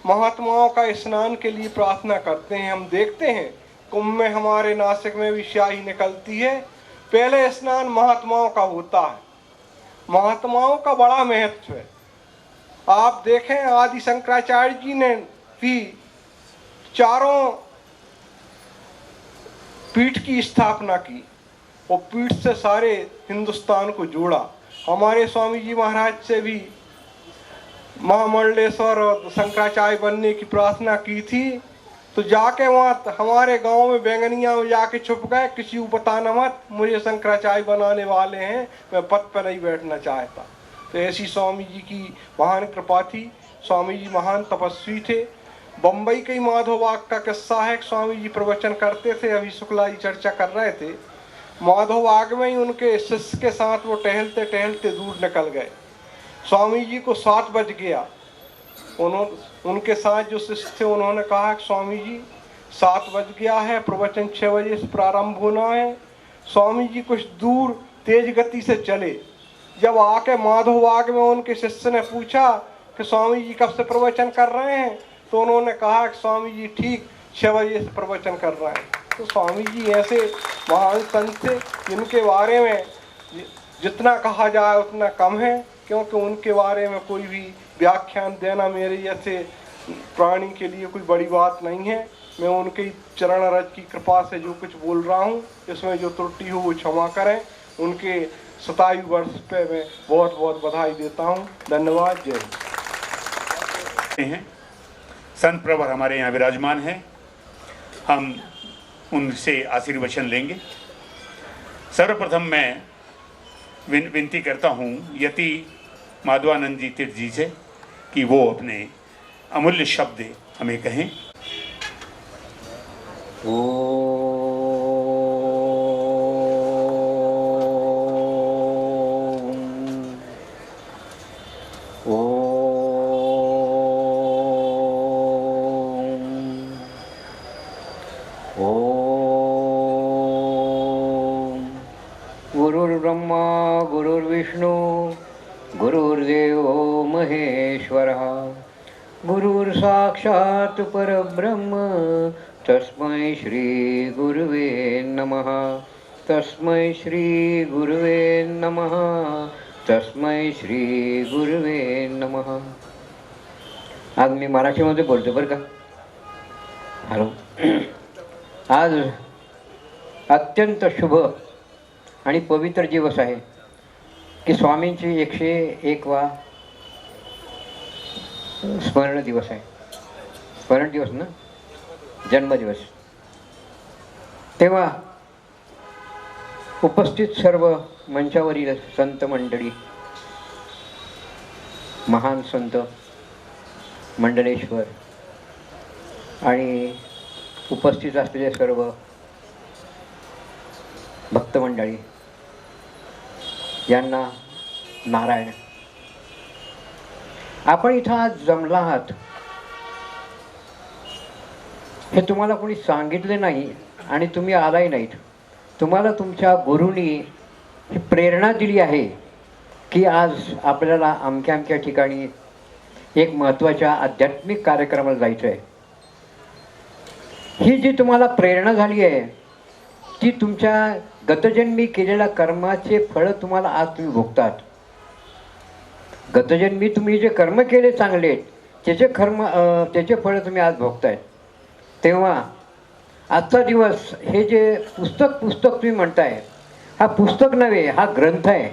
महात्माओं का स्नान के लिए प्रार्थना करते हैं। हम देखते हैं कुंभ में हमारे नासिक में भी स्याही निकलती है, पहले स्नान महात्माओं का होता है। महात्माओं का बड़ा महत्व है। आप देखें आदि शंकराचार्य जी ने भी चारों पीठ की स्थापना की और पीठ से सारे हिंदुस्तान को जोड़ा। हमारे स्वामी जी महाराज से भी महामंडलेश्वर और शंकराचार्य बनने की प्रार्थना की थी, तो जाके वहाँ हमारे गांव में बैंगनिया में जाके छुप गए, किसी को बताना मत मुझे शंकराचार्य बनाने वाले हैं, मैं पद पर नहीं बैठना चाहता। तो ऐसी स्वामी जी की महान कृपा थी। स्वामी जी महान तपस्वी थे। बम्बई के ही माधव बाग का किस्सा है, स्वामी जी प्रवचन करते थे, अभी शुक्ला जी चर्चा कर रहे थे। माधव बाग में ही उनके शिष्य के साथ वो टहलते टहलते दूर निकल गए। स्वामी जी को 7 बज गया। उनके साथ जो शिष्य थे उन्होंने कहा कि स्वामी जी 7 बज गया है, प्रवचन 6 बजे से प्रारंभ होना है। स्वामी जी कुछ दूर तेज गति से चले। जब आके माधव बाग में उनके शिष्य ने पूछा कि स्वामी जी कब से प्रवचन कर रहे हैं, तो उन्होंने कहा कि स्वामी जी ठीक 6 बजे से प्रवचन कर रहे हैं। तो स्वामी जी ऐसे महान संत थे जिनके बारे में जितना कहा जाए उतना कम है, क्योंकि उनके बारे में कोई भी व्याख्यान देना मेरे जैसे प्राणी के लिए कोई बड़ी बात नहीं है। मैं उनके चरण रज की कृपा से जो कुछ बोल रहा हूँ, इसमें जो त्रुटि हो वो क्षमा करें। उनके 27 वर्ष पे मैं बहुत बहुत बधाई देता हूँ। धन्यवाद। जय हिंद। हैं संत प्रवर हमारे यहाँ विराजमान हैं, हम उनसे आशीर्वचन लेंगे। सर्वप्रथम मैं विनती करता हूँ यति माधवानंद जी तीर्थ जी से कि वो अपने अमूल्य शब्द हमें कहें। गुरुर्ब्रह्मा गुरुर्विष्णु गुरुर्देवो महेश्वरः गुरुर्साक्षात् परब्रह्म तस्मै श्री गुरुवे नमः। तस्मै श्री गुरुवे नमः। तस्मै श्री गुरुवे नमः। आज मी मराठीमध्ये बोलतो बरं का। हॅलो। आज अत्यंत शुभ आणि पवित्र दिवस आहे की स्वामींची 101वा स्मरण दिवस आहे। स्मरण दिवस ना, जन्मदिवस। तेव्हा उपस्थित सर्व मंचावरील संत मंडळी, महान संत मंडलेश्वर आणि उपस्थित असलेले सर्व भक्त मंडळी यांना नारायण। आपण इथं आज जमला आहात हे तुम्हाला कोणी सांगितले नाही आणि तुम्ही आलाही नाहीत। तुम्हाला तुमच्या गुरुनी ही प्रेरणा दिली आहे की आज आपल्याला अमक्या अमक्या ठिकाणी एक महत्त्वाच्या आध्यात्मिक कार्यक्रमाला जायचं आहे। ही जी तुम्हाला प्रेरणा झाली आहे ती तुमच्या गतजन्मी केलेल्या कर्माचे फळ तुम्हाला आज तुम्ही भोगतात। गतजन्मी तुम्ही जे कर्म केले चांगले त्याचे फळ तुम्ही आज भोगताय। तेव्हा आजचा दिवस हे जे पुस्तक तुम्ही म्हणताय, हा पुस्तक नव्हे, हा ग्रंथ आहे।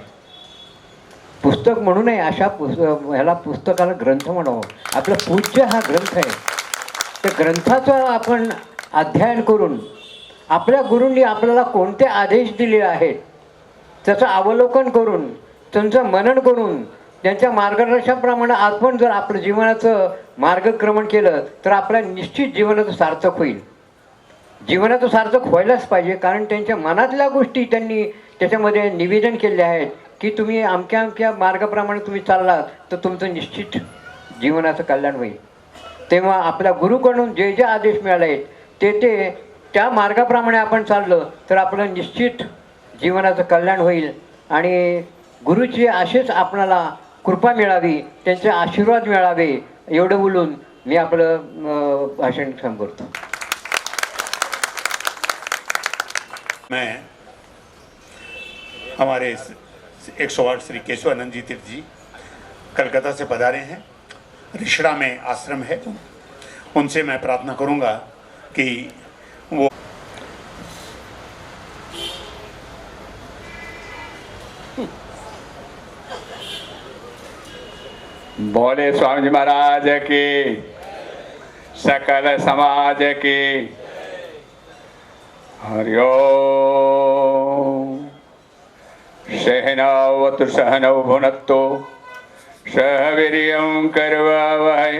पुस्तक म्हणू नये, अशा ह्याला पुस्तकाला ग्रंथ म्हणावं. आपलं पूज्य हा ग्रंथ आहे. त्या ग्रंथाचं आपण अध्ययन करून आपल्या गुरूंनी आपल्याला कोणते आदेश दिले आहेत त्याचं अवलोकन करून, त्यांचं मनन करून, त्यांच्या मार्गदर्शनाप्रमाणे आपण जर आपलं जीवनाचं मार्गक्रमण केलं तर आपल्या निश्चित जीवनाचं सार्थक होईल. जीवनाचं सार्थक व्हायलाच पाहिजे, कारण त्यांच्या मनातल्या गोष्टी त्यांनी त्याच्यामध्ये निवेदन केले आहेत की तुम्ही अमक्या अमक्या मार्गाप्रमाणे तुम्ही चाललात तर तुमचं निश्चित जीवनाचं कल्याण होईल. तेव्हा आपल्या गुरुकडून जे जे आदेश मिळाले आहेत ते त्या मार्गाप्रमाणे आपण चाललं तर आपलं निश्चित जीवनाचं कल्याण होईल. आणि गुरुची अशीच आपणाला कृपा मिळावी, त्यांचे आशीर्वाद मिळावे, एवढं बोलून मी आपलं भाषण संपवतो. मैं हमारे 108 श्री केशवानंद जी तीर्थ जी कलकत्ता से पधारे हैं. रिषड़ा में आश्रम है, उनसे मैं प्रार्थना करूंगा कि वो बोले स्वामी जी महाराज की, सकल समाज की हरिओम. सहनावतु सहनौ भुनक्तो सह वीर्यं करवावहै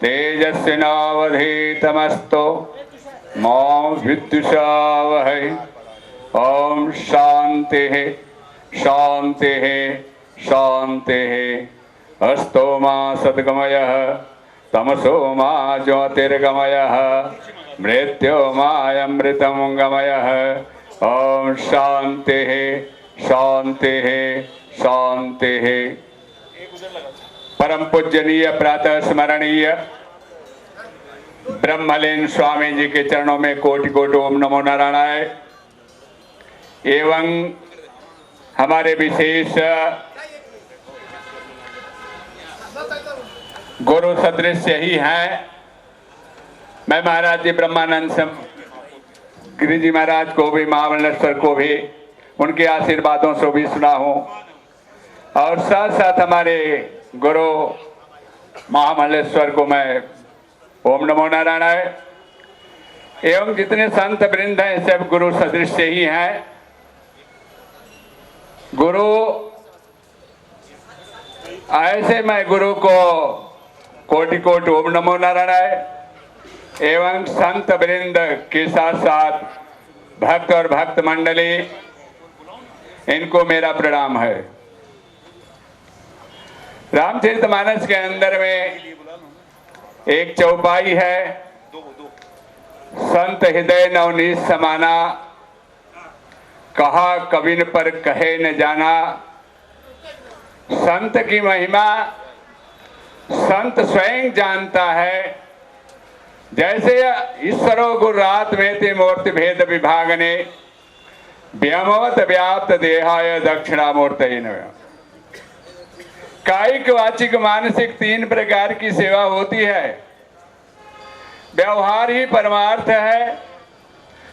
तेजस्विनावधीतमस्तु मा विद्विषावहै. ओम शांतिः शांतिः शांतिः. अस्तो मा सद्गमयः तमसो मा ज्योतिर्गमयः मृत्योर्मामृतं गमयः. ओम शांतिः शांतिः शांतिः. परम पूजनीय प्रातः स्मरणीय ब्रह्मलीन स्वामी जी के चरणों में कोटि कोटि ओम नमो नारायणाय. एवं हमारे विशेष गुरु सदृश ही हैं. मैं महाराज जी ब्रह्मानंद गिरि जी महाराज को भी, महामंडलेश्वर को भी उनके आशीर्वादों से भी सुना हूँ, और साथ साथ हमारे गुरु महामंडलेश्वर को मैं ओम नमो नारायणाय. एवं जितने संत वृंद हैं सब गुरु सदृश ही हैं. गुरु ऐसे मैं गुरु को कोटि कोटि ओम नमो नारायणाय. एवं संत वृंद के साथ साथ भक्त और भक्त मंडली, इनको मेरा प्रणाम है. रामचरितमानस के अंदर में एक चौपाई है, संत हृदय नवनीत समाना, कहा कविन पर कहे न जाना. संत की महिमा संत स्वयं जानता है. जैसे ईश्वरो गुरुरात में ते मूर्ति भेद विभागने व्यामवत व्याप्त देहाय दक्षिणामूर्त. कायिक वाचिक मानसिक 3 प्रकार की सेवा होती है. व्यवहार ही परमार्थ है.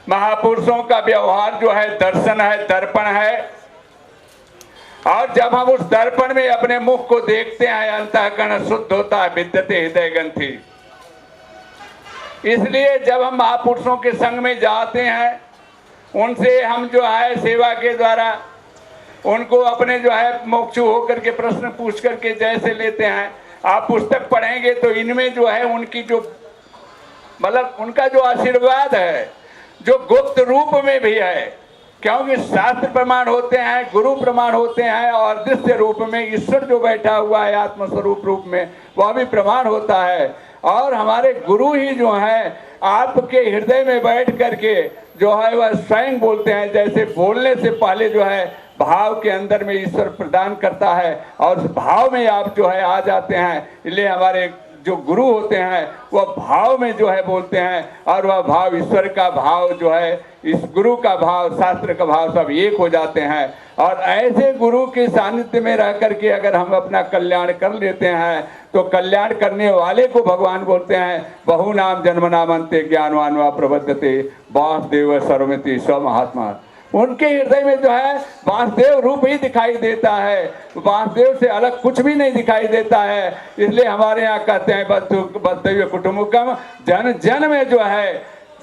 महापुरुषों का व्यवहार जो है दर्शन है, दर्पण है. और जब हम उस दर्पण में अपने मुख को देखते हैं अंतःकरण शुद्ध होता है, विद्यते हृदय ग्रंथि. इसलिए जब हम महापुरुषों के संग में जाते हैं, उनसे हम जो है सेवा के द्वारा उनको अपने जो है मोक्षु होकर के प्रश्न पूछ करके जैसे लेते हैं. आप पुस्तक पढ़ेंगे तो इनमें जो है उनकी जो मतलब उनका जो आशीर्वाद है जो गुप्त रूप में भी है, क्योंकि शास्त्र प्रमाण होते हैं, गुरु प्रमाण होते हैं, और दृश्य रूप में ईश्वर जो बैठा हुआ है आत्मस्वरूप रूप में वह भी प्रमाण होता है. और हमारे गुरु ही जो है आपके हृदय में बैठ करके जो है वह स्वयं बोलते हैं. जैसे बोलने से पहले जो है भाव के अंदर में ईश्वर प्रदान करता है और उस भाव में आप जो है आ जाते हैं. इसलिए हमारे जो गुरु होते हैं वह भाव में जो है बोलते हैं, और वह भाव ईश्वर का भाव जो है, इस गुरु का भाव, शास्त्र का भाव सब एक हो जाते हैं. और ऐसे गुरु के सानिध्य में रह करके अगर हम अपना कल्याण कर लेते हैं तो कल्याण करने वाले को भगवान बोलते हैं. बहु नाम जन्म नामंते ज्ञानवान व प्रबद्धते वासुदेव सर्वमिति स्व महात्मा. उनके हृदय में जो है वासुदेव रूप ही दिखाई देता है, वासुदेव से अलग कुछ भी नहीं दिखाई देता है। इसलिए हमारे यहाँ कहते हैं वसुदेव कुटुम्बकम, जन जन में जो है,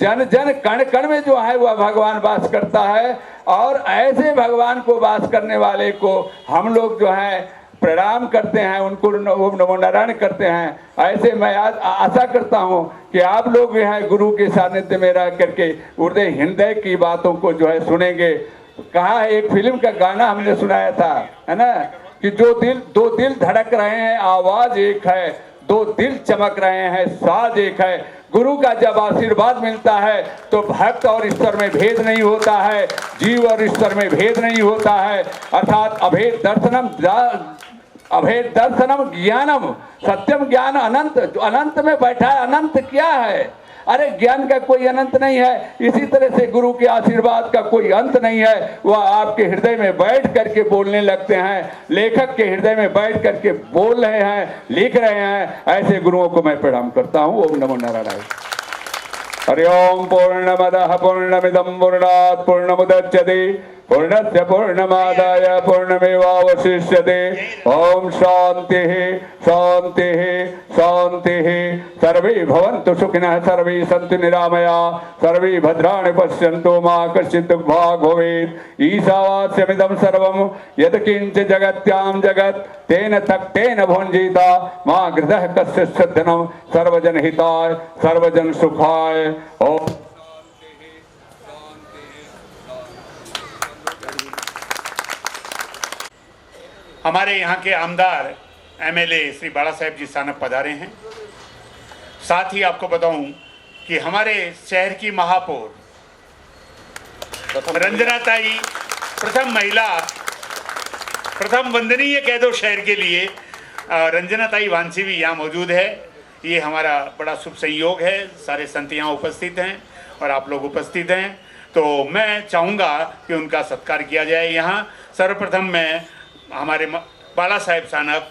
जन जन कण कण में जो है वह भगवान वास करता है। और ऐसे भगवान को वास करने वाले को हम लोग जो है प्रणाम करते हैं, उनको ओम नमो नारायण करते हैं। ऐसे मैं आज आशा करता हूं कि आप लोग जो है गुरु के सानिध्य में रह करके हृदय हृदय की बातों को जो है सुनेंगे। कहा है, एक फिल्म का गाना हमने सुनाया था, है ना, कि दो दिल धड़क रहे हैं, आवाज एक है, दो दिल चमक रहे हैं, साज एक है। गुरु का जब आशीर्वाद मिलता है तो भक्त और ईश्वर में भेद नहीं होता है, जीव और ईश्वर में भेद नहीं होता है। अर्थात अभेद दर्शनम ज्ञानम सत्यम ज्ञान अनंत, जो अनंत में बैठा है, अनंत क्या है? अरे ज्ञान का कोई अनंत नहीं है। इसी तरह से गुरु के आशीर्वाद का कोई अंत नहीं है, वह आपके हृदय में बैठ करके बोलने लगते हैं, लेखक के हृदय में बैठ करके बोल रहे हैं, लिख रहे हैं। ऐसे गुरुओं को मैं प्रणाम करता हूँ। ओम नमो नारायण। हरि ओम। पूर्णमदः पूर्णमिदं पूर्णात् पूर्णमुदच्यते पूर्णस्य पूर्णमादाय पूर्णमेवावशिष्यते। ओम शांतिः शांतिः शांतिः। सर्वे भवन्तु सुखिनः, सर्वे सन्तु निरामयाः, सर्वे भद्राणि पश्यन्तु, मा कश्चित् दुःखभाग् भवेत्। ईशावास्यमिदं सर्वं यत्किञ्च जगत्यां जगत् तेन तक्तेन भुञ्जीता, मा गृधः कस्यचित् धनं, सर्वजनहिताय सर्वजन सुखाय। ओम। हमारे यहाँ के आमदार एमएलए श्री बाला साहेब जी सानप पधारे हैं। साथ ही आपको बताऊं कि हमारे शहर की महापौर रंजना ताई, प्रथम महिला, प्रथम वंदनीय कह दो शहर के लिए, रंजना ताई वांसी भी यहाँ मौजूद है। ये हमारा बड़ा शुभ संयोग है। सारे संत यहाँ उपस्थित हैं और आप लोग उपस्थित हैं, तो मैं चाहूँगा कि उनका सत्कार किया जाए। यहाँ सर्वप्रथम मैं हमारे बाला साहेब सानप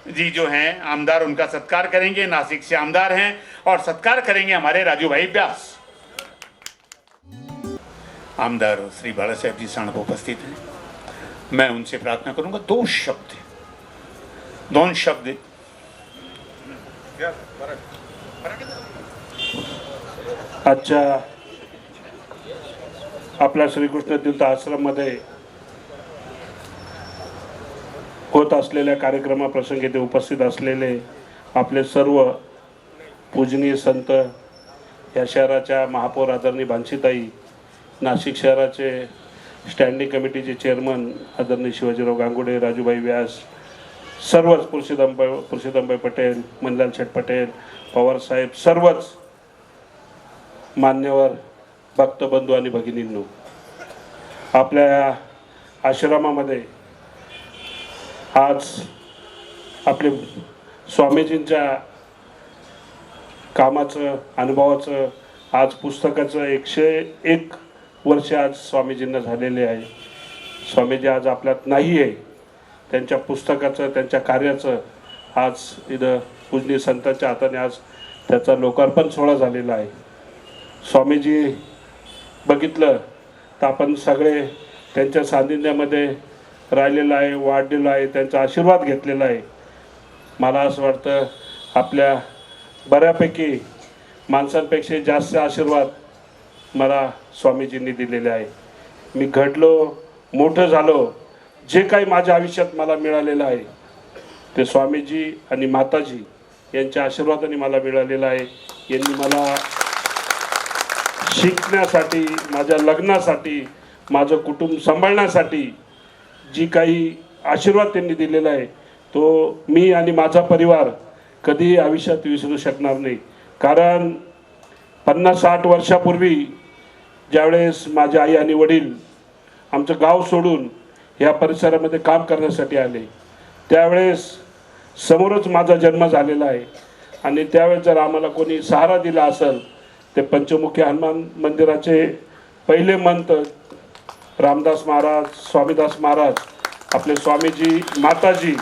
जी जो हैं आमदार, उनका सत्कार करेंगे। नासिक से आमदार हैं और सत्कार करेंगे हमारे राजू भाई व्यास। आमदार श्री बाला साहेब जी सानप उपस्थित हैं। मैं उनसे प्रार्थना करूंगा दोन शब्द आजच्या आपल्या श्रीकृष्ण तीर्थ आश्रममध्ये होत असलेल्या कार्यक्रमाप्रसंगी ते उपस्थित असलेले आपले सर्व पूजनीय संत, या शहराच्या महापौर आदरणीय भानसीताई, नाशिक शहराचे स्टँडिंग कमिटीचे चेअरमन आदरणीय शिवाजीराव गांगुडे, राजूभाई व्यास, सर्वच पुरुषोत्तमभाई पटेल, मनलाल शेठ पटेल, पवार साहेब, सर्वच मान्यवर भक्तबंधू आणि भगिनींनो, आपल्या आश्रमामध्ये आज आपले स्वामीजींच्या कामाचं, अनुभवाचं, आज पुस्तकाचं 101 वर्ष आज स्वामीजींना झालेले आहे। स्वामीजी आज आपल्यात नाही आहे, त्यांच्या पुस्तकाचं, त्यांच्या कार्याचं आज इथं पूजनीय संतांच्या हाताने आज त्याचा लोकार्पण सोहळा झालेला आहे। स्वामीजी बघितलं तर आपण सगळे त्यांच्या सानिध्यामध्ये राहिलेलं आहे, वाढलेलं आहे, त्यांचा आशीर्वाद घेतलेला आहे। मला असं वाटतं आपल्या बऱ्यापैकी माणसांपेक्षा जास्त आशीर्वाद मला स्वामीजींनी दिलेले आहे। मी घडलो, मोठं झालो, जे काही माझ्या आयुष्यात मला मिळालेलं आहे ते स्वामीजी आणि माताजी यांच्या आशीर्वादाने मला मिळालेलं आहे। यांनी मला शिकण्यासाठी, माझ्या लग्नासाठी, माझं कुटुंब सांभाळण्यासाठी जी काही आशीर्वाद त्यांनी दिलेला आहे तो मी आणि माझा परिवार कधी आयुष्यात विसरू शकणार नाही। कारण 50-60 वर्षापूर्वी ज्यावेळेस माझे आई आणि वडील आमचं गाव सोडून या परिसरामध्ये काम करण्यासाठी आले, त्यावेळेस समोरच माझा जन्म झालेला आहे। आणि त्यावेळेस जर आम्हाला कोणी सहारा दिला असेल ते पंचमुखी हनुमान मंदिराचे पहिले मंत रामदास महाराज, स्वामीदास महाराज, आपले स्वामीजी, माताजी,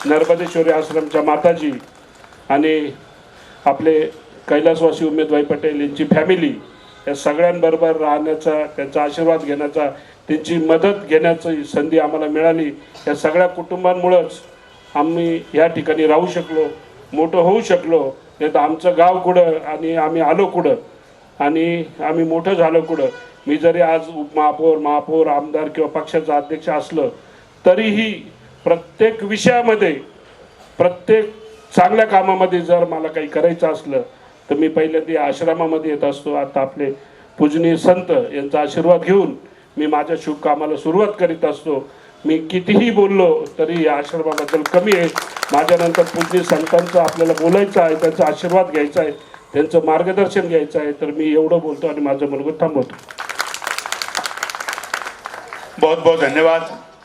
नर्मदेश्वरी आश्रमच्या माताजी आणि आपले कैलासवासी उमेदभाई पटेल यांची फॅमिली या सगळ्यांबरोबर राहण्याचा, त्यांचा आशीर्वाद घेण्याचा, त्यांची मदत घेण्याची संधी आम्हाला मिळाली. या सगळ्या कुटुंबांमुळंच आम्ही या ठिकाणी राहू शकलो, मोठं होऊ शकलो. नाही तर आमचं गाव कुठं आणि आम्ही आलो कुठं आणि आम्ही मोठं झालो कुठं. मी जरी आज महापौर, आमदार किंवा पक्षाचा अध्यक्ष असलं तरीही प्रत्येक विषयामध्ये, प्रत्येक चांगल्या कामामध्ये जर मला काही करायचं असलं तर मी पहिल्यांदा आश्रमामध्ये येत असतो. आता आपले पूजनीय संत यांचा आशीर्वाद घेऊन मी माझ्या शुभ कामाला सुरुवात करीत असतो. मी कितीही बोललो तरी या आश्रमाबद्दल कमी आहे. माझ्यानंतर पूजनीय संतांचं आपल्याला बोलायचं आहे, त्यांचा आशीर्वाद घ्यायचा आहे, त्यांचं मार्गदर्शन घ्यायचं आहे. तर मी एवढं बोलतो आणि माझं मनोगत थांबवतो. बहुत बहुत धन्यवाद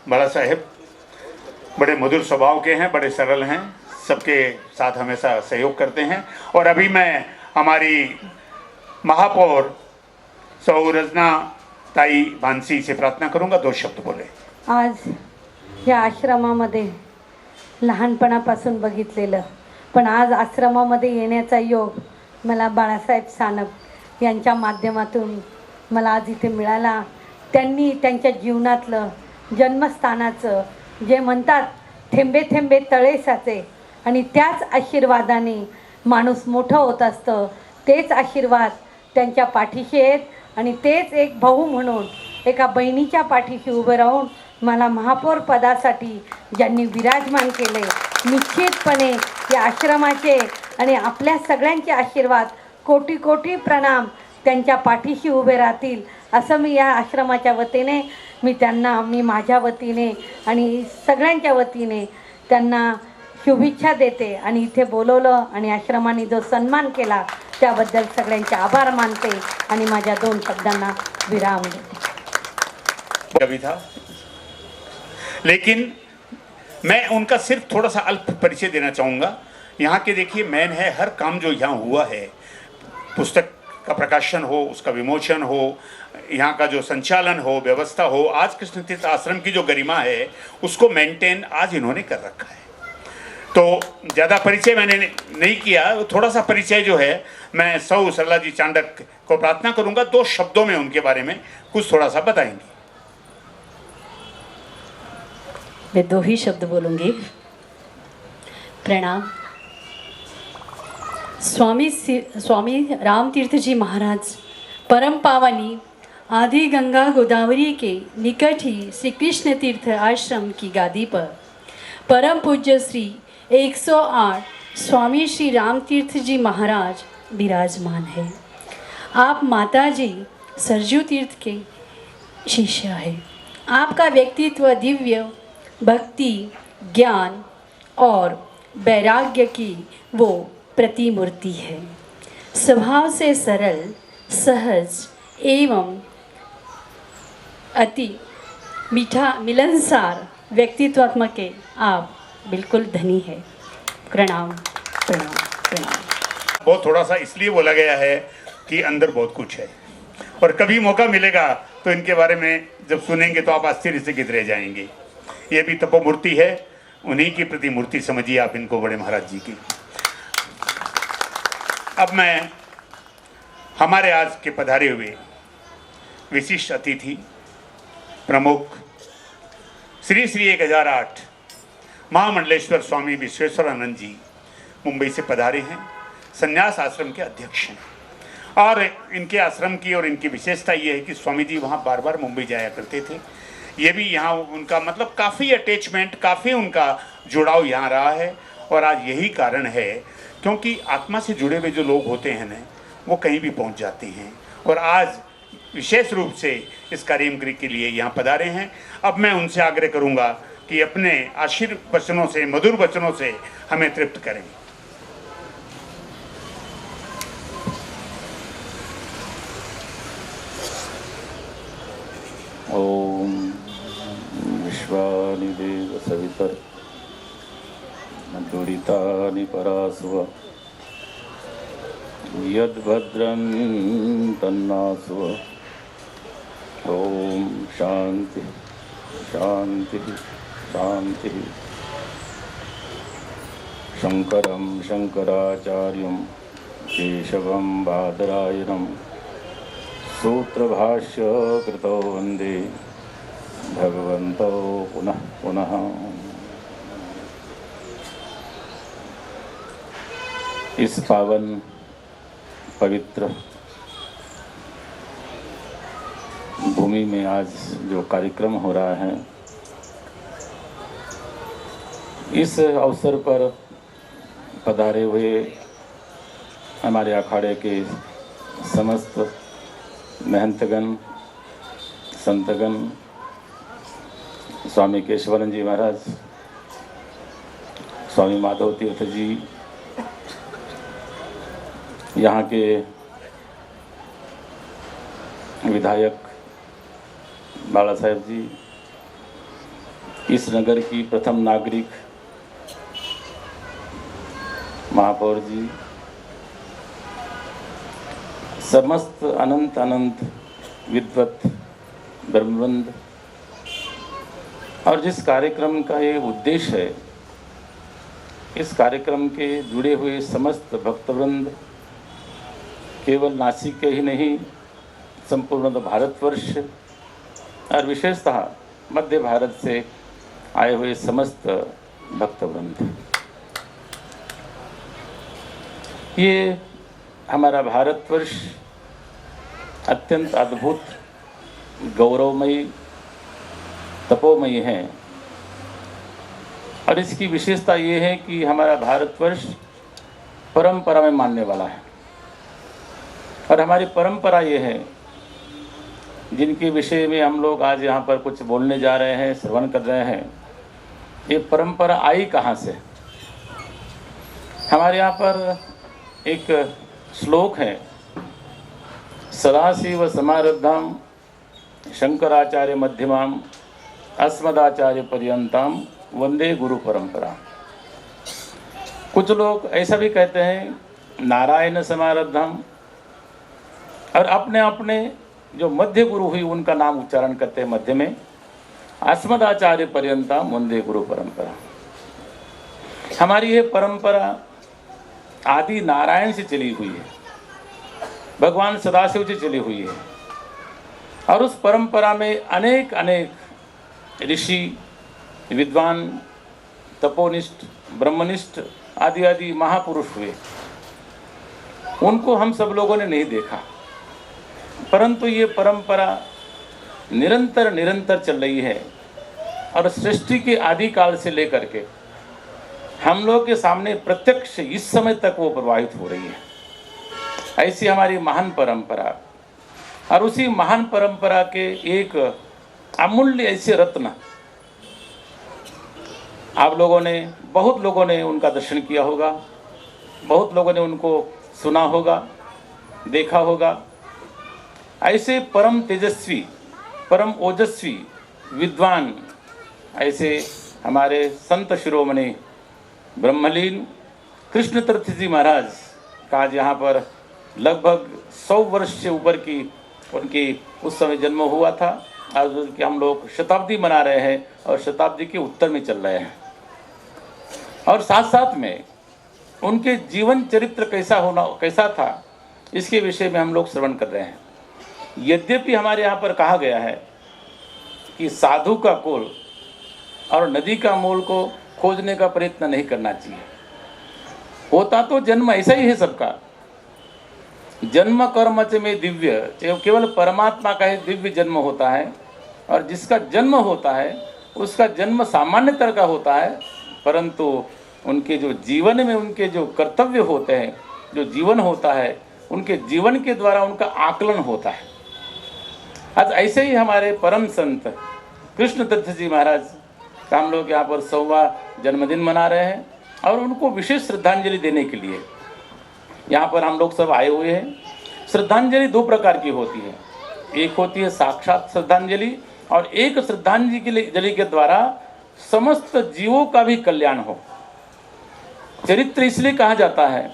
बाला साहेब, बड़े मधुर स्वभाव के हैं, बड़े सरल हैं, सबके साथ हमेशा सहयोग करते हैं. और अभी मैं हमारी महापौर सौ रजना ताई भानसी से प्रार्थना करूंगा, 2 शब्द बोले. आज या आश्रमामध्ये लहानपणापासून बघितलेलं, पण आज आश्रमामध्ये येण्याचा योग मला बाळासाहेब सानप यांच्या माध्यमातून मला आज इथे मिळाला. त्यांनी त्यांच्या जीवनातलं, जन्मस्थानाचं जे म्हणतात थेंबे थेंबे तळे साचे, आणि त्याच आशीर्वादाने माणूस मोठं होत असतं. तेच आशीर्वाद त्यांच्या पाठीशी आहेत आणि तेच एक भाऊ म्हणून एका बहिणीच्या पाठीशी उभं राहून मला महापौर पदासाठी ज्यांनी विराजमान केले, निश्चितपणे या आश्रमाचे आणि आपल्या सगळ्यांचे आशीर्वाद, कोटी कोटी प्रणाम त्यांच्या पाठीशी उभे राहतील असं मी या आश्रमाच्या वतीने मी माझ्या वतीने आणि सगळ्यांच्या वतीने त्यांना शुभेच्छा देते. आणि इथे बोलवलं आणि आश्रमाने जो सन्मान केला त्याबद्दल सगळ्यांचे आभार मानते आणि माझ्या 2 शब्दांना विराम देते. कभी था, लेकिन मैं उनका सिर्फ थोड़ा सा अल्प परिचय देना चाहूँगा. यहाँ के देखिए मेन है, हर काम जो यहाँ हुआ है, पुस्तक का प्रकाशन हो, उसका विमोचन हो, यहाँ का जो संचालन हो, व्यवस्था हो, आज कृष्ण तीर्थ आश्रम की जो गरिमा है उसको मेंटेन आज इन्होंने कर रखा है. तो ज़्यादा परिचय मैंने नहीं किया, थोड़ा सा परिचय जो है मैं सौ सरला जी चांडक को प्रार्थना करूँगा 2 शब्दों में उनके बारे में कुछ थोड़ा सा बताएंगे. मैं 2 ही शब्द बोलूँगी. प्रणाम. स्वामी रामतीर्थ जी महाराज परम पावनी आदि गंगा गोदावरी के निकट ही श्री कृष्ण तीर्थ आश्रम की गादी पर परम पूज्य श्री 108 स्वामी श्री रामतीर्थ जी महाराज विराजमान है. आप माता जी सरजू तीर्थ के शिष्य हैं. आपका व्यक्तित्व दिव्य भक्ति, ज्ञान और वैराग्य की वो प्रतिमूर्ति है. स्वभाव से सरल, सहज एवं अति मीठा मिलनसार व्यक्तित्वात्मक के आप बिल्कुल धनी है. प्रणाम प्रणाम प्रणाम. बहुत थोड़ा सा इसलिए बोला गया है कि अंदर बहुत कुछ है, और कभी मौका मिलेगा तो इनके बारे में जब सुनेंगे तो आप आश्चर्य से गिर रह जाएंगे. ये भी तपोमूर्ति है, उन्हीं की प्रतिमूर्ति समझिए आप इनको, बड़े महाराज जी की. अब मैं हमारे आज के पधारे हुए विशिष्ट अतिथि प्रमुख श्री 1008 महामंडलेश्वर स्वामी विश्वेश्वरानंद जी मुंबई से पधारे हैं. संन्यास आश्रम के अध्यक्ष हैं, और इनके आश्रम की और इनकी विशेषता ये है कि स्वामी जी वहाँ बार बार मुंबई जाया करते थे. ये भी यहाँ उनका मतलब काफ़ी अटैचमेंट, काफ़ी उनका जुड़ाव यहाँ रहा है. और आज यही कारण है क्योंकि आत्मा से जुड़े हुए जो लोग होते हैं ना, वो कहीं भी पहुँच जाते हैं. और आज विशेष रूप से इस कार्यक्रम के लिए यहाँ पधारे हैं. अब मैं उनसे आग्रह करूँगा कि अपने आशीर्वचनों से, मधुर वचनों से हमें तृप्त करें. ओम विश्वानि देव सवितर दुरितानि परासुव यद्भद्रं तन्नासुव. ओम शांति शांति शांति. शंकरं शंकराचार्यं केशवं बादरायणं सूत्रभाष्य कृतो वन्दे भगवन्तो पुनः पुनः। इस पावन पवित्र भूमि में आज जो कार्यक्रम हो रहा है, इस अवसर पर पधारे हुए हमारे अखाड़े के समस्त महंतगण, संतगण, स्वामी केशवानंद जी महाराज, स्वामी माधव तीर्थ जी, यहाँ के विधायक बाला साहेब जी, इस नगर की प्रथम नागरिक महापौर जी, समस्त अनंत अनंत विद्वत ब्रह्मवंद, और जिस कार्यक्रम का ये उद्देश्य है, इस कार्यक्रम के जुड़े हुए समस्त भक्तवृंद केवल नासिक के ही नहीं, संपूर्ण भारतवर्ष और विशेषतः मध्य भारत से आए हुए समस्त भक्तवृंद, ये हमारा भारतवर्ष अत्यंत अद्भुत, गौरवमयी, तपोमयी है। और इसकी विशेषता ये है कि हमारा भारतवर्ष परंपरा में मानने वाला है। और हमारी परंपरा ये है, जिनके विषय में हम लोग आज यहाँ पर कुछ बोलने जा रहे हैं, श्रवण कर रहे हैं, ये परंपरा आई कहाँ से? हमारे यहाँ पर एक श्लोक है, सदाशिव समारब्धाम शंकराचार्य मध्यमाम अस्मदाचार्य पर्यंताम वंदे गुरु परंपरा। कुछ लोग ऐसा भी कहते हैं नारायण समारब्धाम, और अपने अपने जो मध्य गुरु हुई उनका नाम उच्चारण करते हैं मध्य में, अस्मदाचार्य पर्यंताम वंदे गुरु परंपरा। हमारी ये परंपरा आदि नारायण से चली हुई है, भगवान सदाशिव से चली हुई है। और उस परंपरा में अनेक अनेक ऋषि, विद्वान, तपोनिष्ठ, ब्रह्मनिष्ठ आदि आदि महापुरुष हुए। उनको हम सब लोगों ने नहीं देखा, परंतु ये परंपरा निरंतर निरंतर चल रही है। और सृष्टि के आदिकाल से लेकर के हम लोग के सामने प्रत्यक्ष इस समय तक वो प्रवाहित हो रही है। ऐसी हमारी महान परंपरा, और उसी महान परंपरा के एक अमूल्य ऐसे रत्न, आप लोगों ने, बहुत लोगों ने उनका दर्शन किया होगा, बहुत लोगों ने उनको सुना होगा, देखा होगा। ऐसे परम तेजस्वी, परम ओजस्वी विद्वान, ऐसे हमारे संत शिरोमणि ब्रह्मलीन कृष्ण तीर्थ जी महाराज का आज यहाँ पर लगभग 100 वर्ष से ऊपर की उनकी उस समय जन्म हुआ था। आज उनकी हम लोग शताब्दी मना रहे हैं और शताब्दी के उत्तर में चल रहे हैं। और साथ साथ में उनके जीवन चरित्र कैसा था, इसके विषय में हम लोग श्रवण कर रहे हैं। यद्यपि हमारे यहाँ पर कहा गया है कि साधु का कुल और नदी का मूल को खोजने का प्रयत्न नहीं करना चाहिए। होता तो जन्म ऐसा ही है सबका, जन्म कर्म च में दिव्य, केवल परमात्मा का ही दिव्य जन्म होता है। और जिसका जन्म होता है उसका जन्म सामान्य तरह का होता है, परंतु उनके जो जीवन में उनके जो कर्तव्य होते हैं, जो जीवन होता है, उनके जीवन के द्वारा उनका आकलन होता है। आज ऐसे ही हमारे परम संत कृष्ण तीर्थ जी महाराज का हम लोग यहाँ पर 100वां जन्मदिन मना रहे हैं, और उनको विशेष श्रद्धांजलि देने के लिए यहाँ पर हम लोग सब आए हुए हैं। श्रद्धांजलि 2 प्रकार की होती है, एक होती है साक्षात श्रद्धांजलि, और एक श्रद्धांजलि के द्वारा समस्त जीवों का भी कल्याण हो। चरित्र इसलिए कहा जाता है,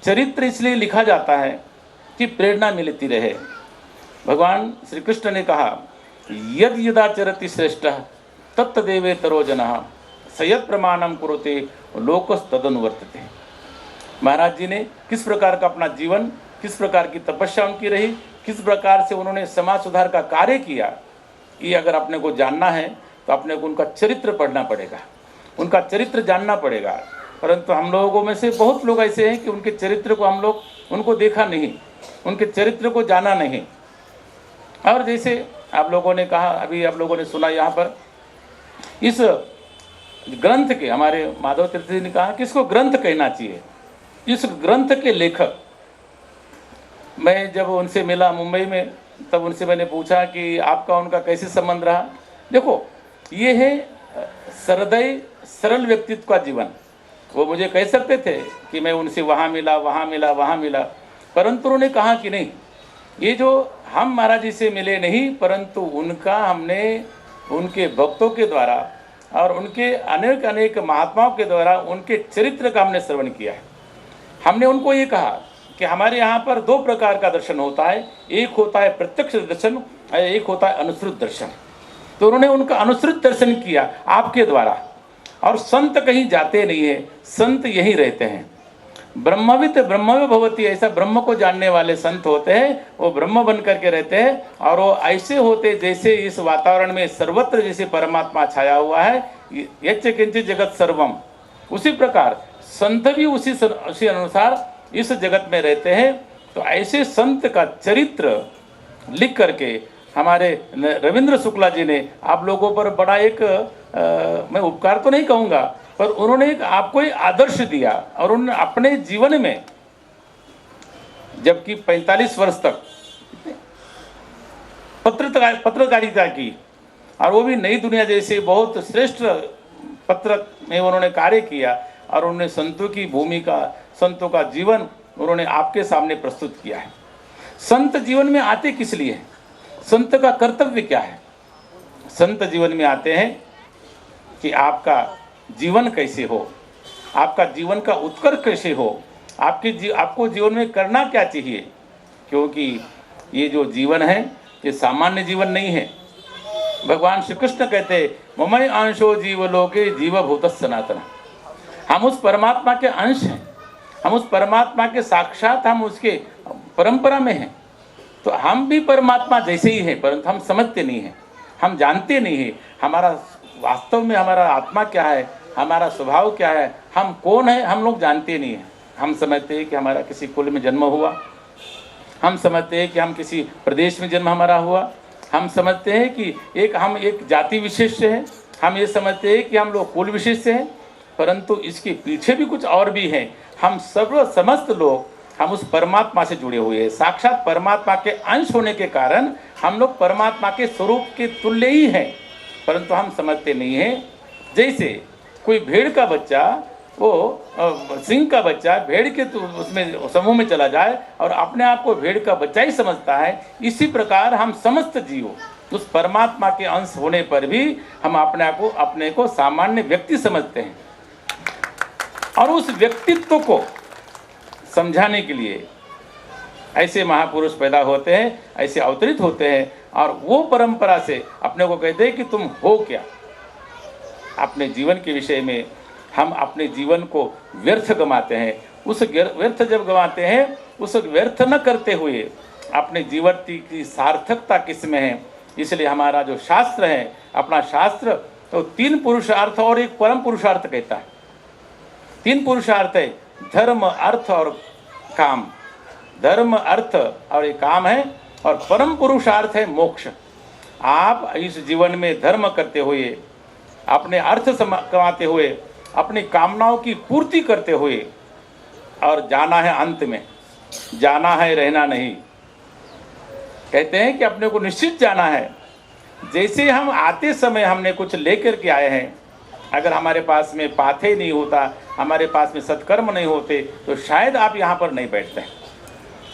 चरित्र इसलिए लिखा जाता है कि प्रेरणा मिलती रहे। भगवान श्री कृष्ण ने कहा, यद यदाचरति श्रेष्ठः तत्तदेवे तरो जनः सयत् प्रमाणम कुरुते लोकस्तदनुवर्तते। महाराज जी ने किस प्रकार का अपना जीवन, किस प्रकार की तपस्या उनकी रही, किस प्रकार से उन्होंने समाज सुधार का कार्य किया, ये अगर अपने को जानना है तो अपने को उनका चरित्र पढ़ना पड़ेगा, उनका चरित्र जानना पड़ेगा। परंतु हम लोगों में से बहुत लोग ऐसे हैं कि उनके चरित्र को हम लोग उनको देखा नहीं, उनके चरित्र को जाना नहीं। और जैसे आप लोगों ने कहा, अभी आप लोगों ने सुना यहाँ पर इस ग्रंथ के, हमारे माधव तीर्थ जी ने कहा कि इसको ग्रंथ कहना चाहिए। इस ग्रंथ के लेखक, मैं जब उनसे मिला मुंबई में तब उनसे मैंने पूछा कि आपका उनका कैसे संबंध रहा। देखो, ये है सरदय सरल व्यक्तित्व का जीवन। वो मुझे कह सकते थे कि मैं उनसे वहाँ मिला, वहाँ मिला, वहाँ मिला, परंतु उन्होंने कहा कि नहीं, ये जो हम महाराज जी से मिले नहीं, परंतु उनका हमने उनके भक्तों के द्वारा और उनके अनेक अनेक महात्माओं के द्वारा उनके चरित्र का हमने श्रवण किया है। हमने उनको ये कहा कि हमारे यहाँ पर दो प्रकार का दर्शन होता है, एक होता है प्रत्यक्ष दर्शन और एक होता है अनुश्रुत दर्शन। तो उन्होंने उनका अनुश्रुत दर्शन किया आपके द्वारा। और संत कहीं जाते नहीं है, संत यहीं रहते हैं। ब्रह्मविद ब्रह्मवे भवति, ऐसा ब्रह्म को जानने वाले संत होते हैं, वो ब्रह्म बन करके रहते हैं। और वो ऐसे होते जैसे इस वातावरण में सर्वत्र जैसे परमात्मा छाया हुआ है, यच्च किंचित जगत सर्वम, उसी प्रकार संत भी उसी अनुसार इस जगत में रहते हैं। तो ऐसे संत का चरित्र लिख करके हमारे रविंद्र शुक्ला जी ने आप लोगों पर बड़ा एक मैं उपकार तो नहीं कहूँगा, पर उन्होंने एक आपको एक आदर्श दिया। और उन्होंने अपने जीवन में, जबकि 45 वर्ष तक पत्रकारिता की, और वो भी नई दुनिया जैसे बहुत श्रेष्ठ पत्र में उन्होंने कार्य किया, और उन्होंने संतों की भूमिका, संतों का जीवन उन्होंने आपके सामने प्रस्तुत किया है। संत जीवन में आते किस लिए हैं, संत का कर्तव्य क्या है? संत जीवन में आते हैं कि आपका जीवन कैसे हो, आपका जीवन का उत्कर्ष कैसे हो, आपको जीवन में करना क्या चाहिए। क्योंकि ये जो जीवन है ये सामान्य जीवन नहीं है। भगवान श्री कृष्ण कहते ममय अंशो जीवलोके जीवभूत सनातन, हम उस परमात्मा के अंश हैं, हम उस परमात्मा के साक्षात, हम उसके परंपरा में हैं। तो हम भी परमात्मा जैसे ही हैं, परंतु हम समझते नहीं हैं, हम जानते नहीं हैं हमारा वास्तव में हमारा आत्मा क्या है, हमारा स्वभाव क्या है, हम कौन है, हम लोग जानते नहीं हैं। हम समझते हैं कि हमारा किसी कुल में जन्म हुआ, हम समझते हैं कि हम किसी प्रदेश में जन्म हमारा हुआ, हम समझते हैं कि हम एक जाति विशेष से हैं, हम ये समझते हैं कि हम लोग कुल विशेष से हैं, परंतु इसके पीछे भी कुछ और भी हैं। हम समस्त लोग हम उस परमात्मा से जुड़े हुए हैं। साक्षात परमात्मा के अंश होने के कारण हम लोग परमात्मा के स्वरूप के तुल्य ही हैं, परंतु हम समझते नहीं हैं। जैसे कोई भेड़ का बच्चा, वो सिंह का बच्चा भेड़ के उसमें समूह में चला जाए और अपने आप को भेड़ का बच्चा ही समझता है, इसी प्रकार हम समस्त जीव उस परमात्मा के अंश होने पर भी हम अपने को सामान्य व्यक्ति समझते हैं। और उस व्यक्तित्व को समझाने के लिए ऐसे महापुरुष पैदा होते हैं, ऐसे अवतरित होते हैं, और वो परंपरा से अपने को कहते हैं कि तुम हो क्या। अपने जीवन के विषय में हम अपने जीवन को व्यर्थ गंवाते हैं। उस व्यर्थ जब गंवाते हैं, उस व्यर्थ न करते हुए अपने जीवन की सार्थकता किसमें है। इसलिए हमारा जो शास्त्र है, अपना शास्त्र तो 3 पुरुषार्थ और एक परम पुरुषार्थ कहता है। 3 पुरुषार्थ है, धर्म अर्थ और काम। धर्म अर्थ और एक काम है, और परम पुरुषार्थ है मोक्ष। आप इस जीवन में धर्म करते हुए, अपने अर्थ कमाते हुए, अपनी कामनाओं की पूर्ति करते हुए, और जाना है अंत में, जाना है रहना नहीं। कहते हैं कि अपने को निश्चित जाना है। जैसे हम आते समय हमने कुछ लेकर के आए हैं, अगर हमारे पास में पाथे नहीं होता, हमारे पास में सत्कर्म नहीं होते, तो शायद आप यहाँ पर नहीं बैठते।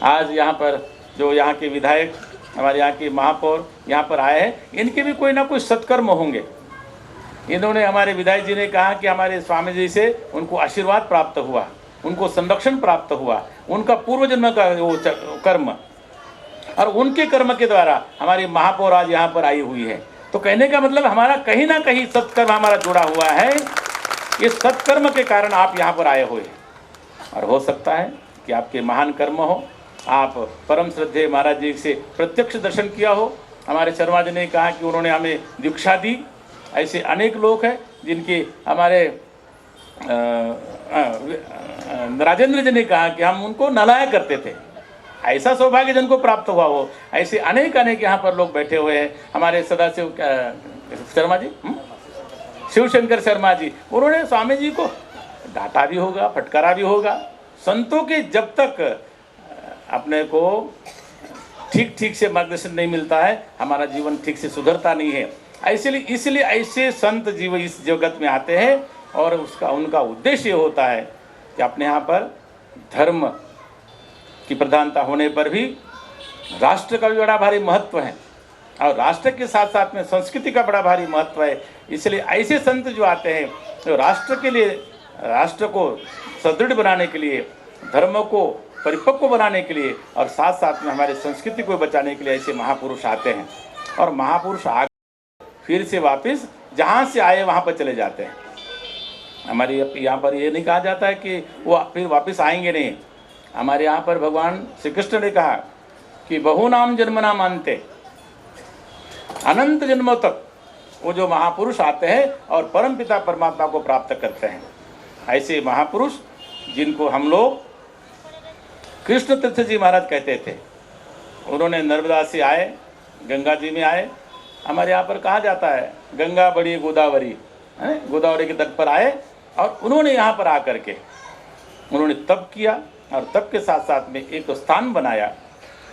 आज यहाँ पर जो यहाँ के विधायक, हमारे यहाँ के महापौर यहाँ पर आए हैं, इनके भी कोई ना कोई सत्कर्म होंगे। इन्होंने, हमारे विधायक जी ने कहा कि हमारे स्वामी जी से उनको आशीर्वाद प्राप्त हुआ, उनको संरक्षण प्राप्त हुआ, उनका पूर्व जन्म का वो कर्म, और उनके कर्म के द्वारा हमारी महापौर आज यहाँ पर आई हुई है। तो कहने का मतलब हमारा कहीं ना कहीं सत्कर्म हमारा जुड़ा हुआ है। इस सत्कर्म के कारण आप यहाँ पर आए हुए हैं, और हो सकता है कि आपके महान कर्म हो, आप परम श्रद्धेय महाराज जी से प्रत्यक्ष दर्शन किया हो। हमारे शर्मा जी ने कहा कि उन्होंने हमें दीक्षा दी। ऐसे अनेक लोग हैं जिनके हमारे राजेंद्र जी ने कहा कि हम उनको नलाया करते थे। ऐसा सौभाग्य जिनको प्राप्त हुआ हो, ऐसे अनेक यहाँ पर लोग बैठे हुए हैं। हमारे सदाशिव शर्मा जी, शिवशंकर शर्मा जी, उन्होंने स्वामी जी को डांटा भी होगा, फटकारा भी होगा। संतों के जब तक अपने को ठीक से मार्गदर्शन नहीं मिलता है, हमारा जीवन ठीक से सुधरता नहीं है। इसलिए ऐसे संत जीव इस जगत में आते हैं और उनका उद्देश्य होता है कि अपने यहाँ पर धर्म की प्रधानता होने पर भी राष्ट्र का भी बड़ा भारी महत्व है और राष्ट्र के साथ साथ में संस्कृति का बड़ा भारी महत्व है। इसलिए ऐसे संत जो आते हैं जो राष्ट्र के लिए, राष्ट्र को सुदृढ़ बनाने के लिए, धर्म को परिपक्व बनाने के लिए और साथ साथ में हमारे संस्कृति को बचाने के लिए ऐसे महापुरुष आते हैं। और महापुरुष आ फिर से वापस जहाँ से आए वहाँ पर चले जाते हैं। हमारे यहाँ पर ये नहीं कहा जाता है कि वो फिर वापस आएंगे नहीं। हमारे यहाँ पर भगवान श्री कृष्ण ने कहा कि बहुनाम जन्मनाम अंते, अनंत जन्मों तक वो जो महापुरुष आते हैं और परम पिता परमात्मा को प्राप्त करते हैं। ऐसे महापुरुष जिनको हम लोग कृष्ण तीर्थ जी महाराज कहते थे, उन्होंने नर्मदा से आए, गंगा जी में आए। हमारे यहाँ पर कहा जाता है गंगा बड़ी गोदावरी, गोदावरी के तट पर आए और उन्होंने यहाँ पर आकर के उन्होंने तप किया और तप के साथ साथ में एक स्थान बनाया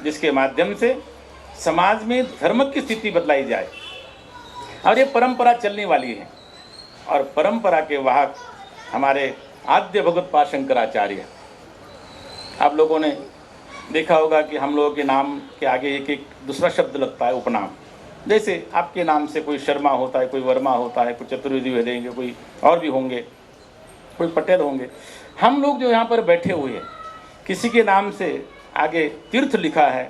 जिसके माध्यम से समाज में धर्म की स्थिति बदलाई जाए। और ये परंपरा चलने वाली है और परंपरा के वाहक हमारे आद्य भगवत पाद शंकराचार्य। आप लोगों ने देखा होगा कि हम लोगों के नाम के आगे एक एक दूसरा शब्द लगता है, उपनाम। जैसे आपके नाम से कोई शर्मा होता है, कोई वर्मा होता है, कोई चतुर्वेदी देंगे, कोई और भी होंगे, कोई पटेल होंगे। हम लोग जो यहाँ पर बैठे हुए हैं, किसी के नाम से आगे तीर्थ लिखा है,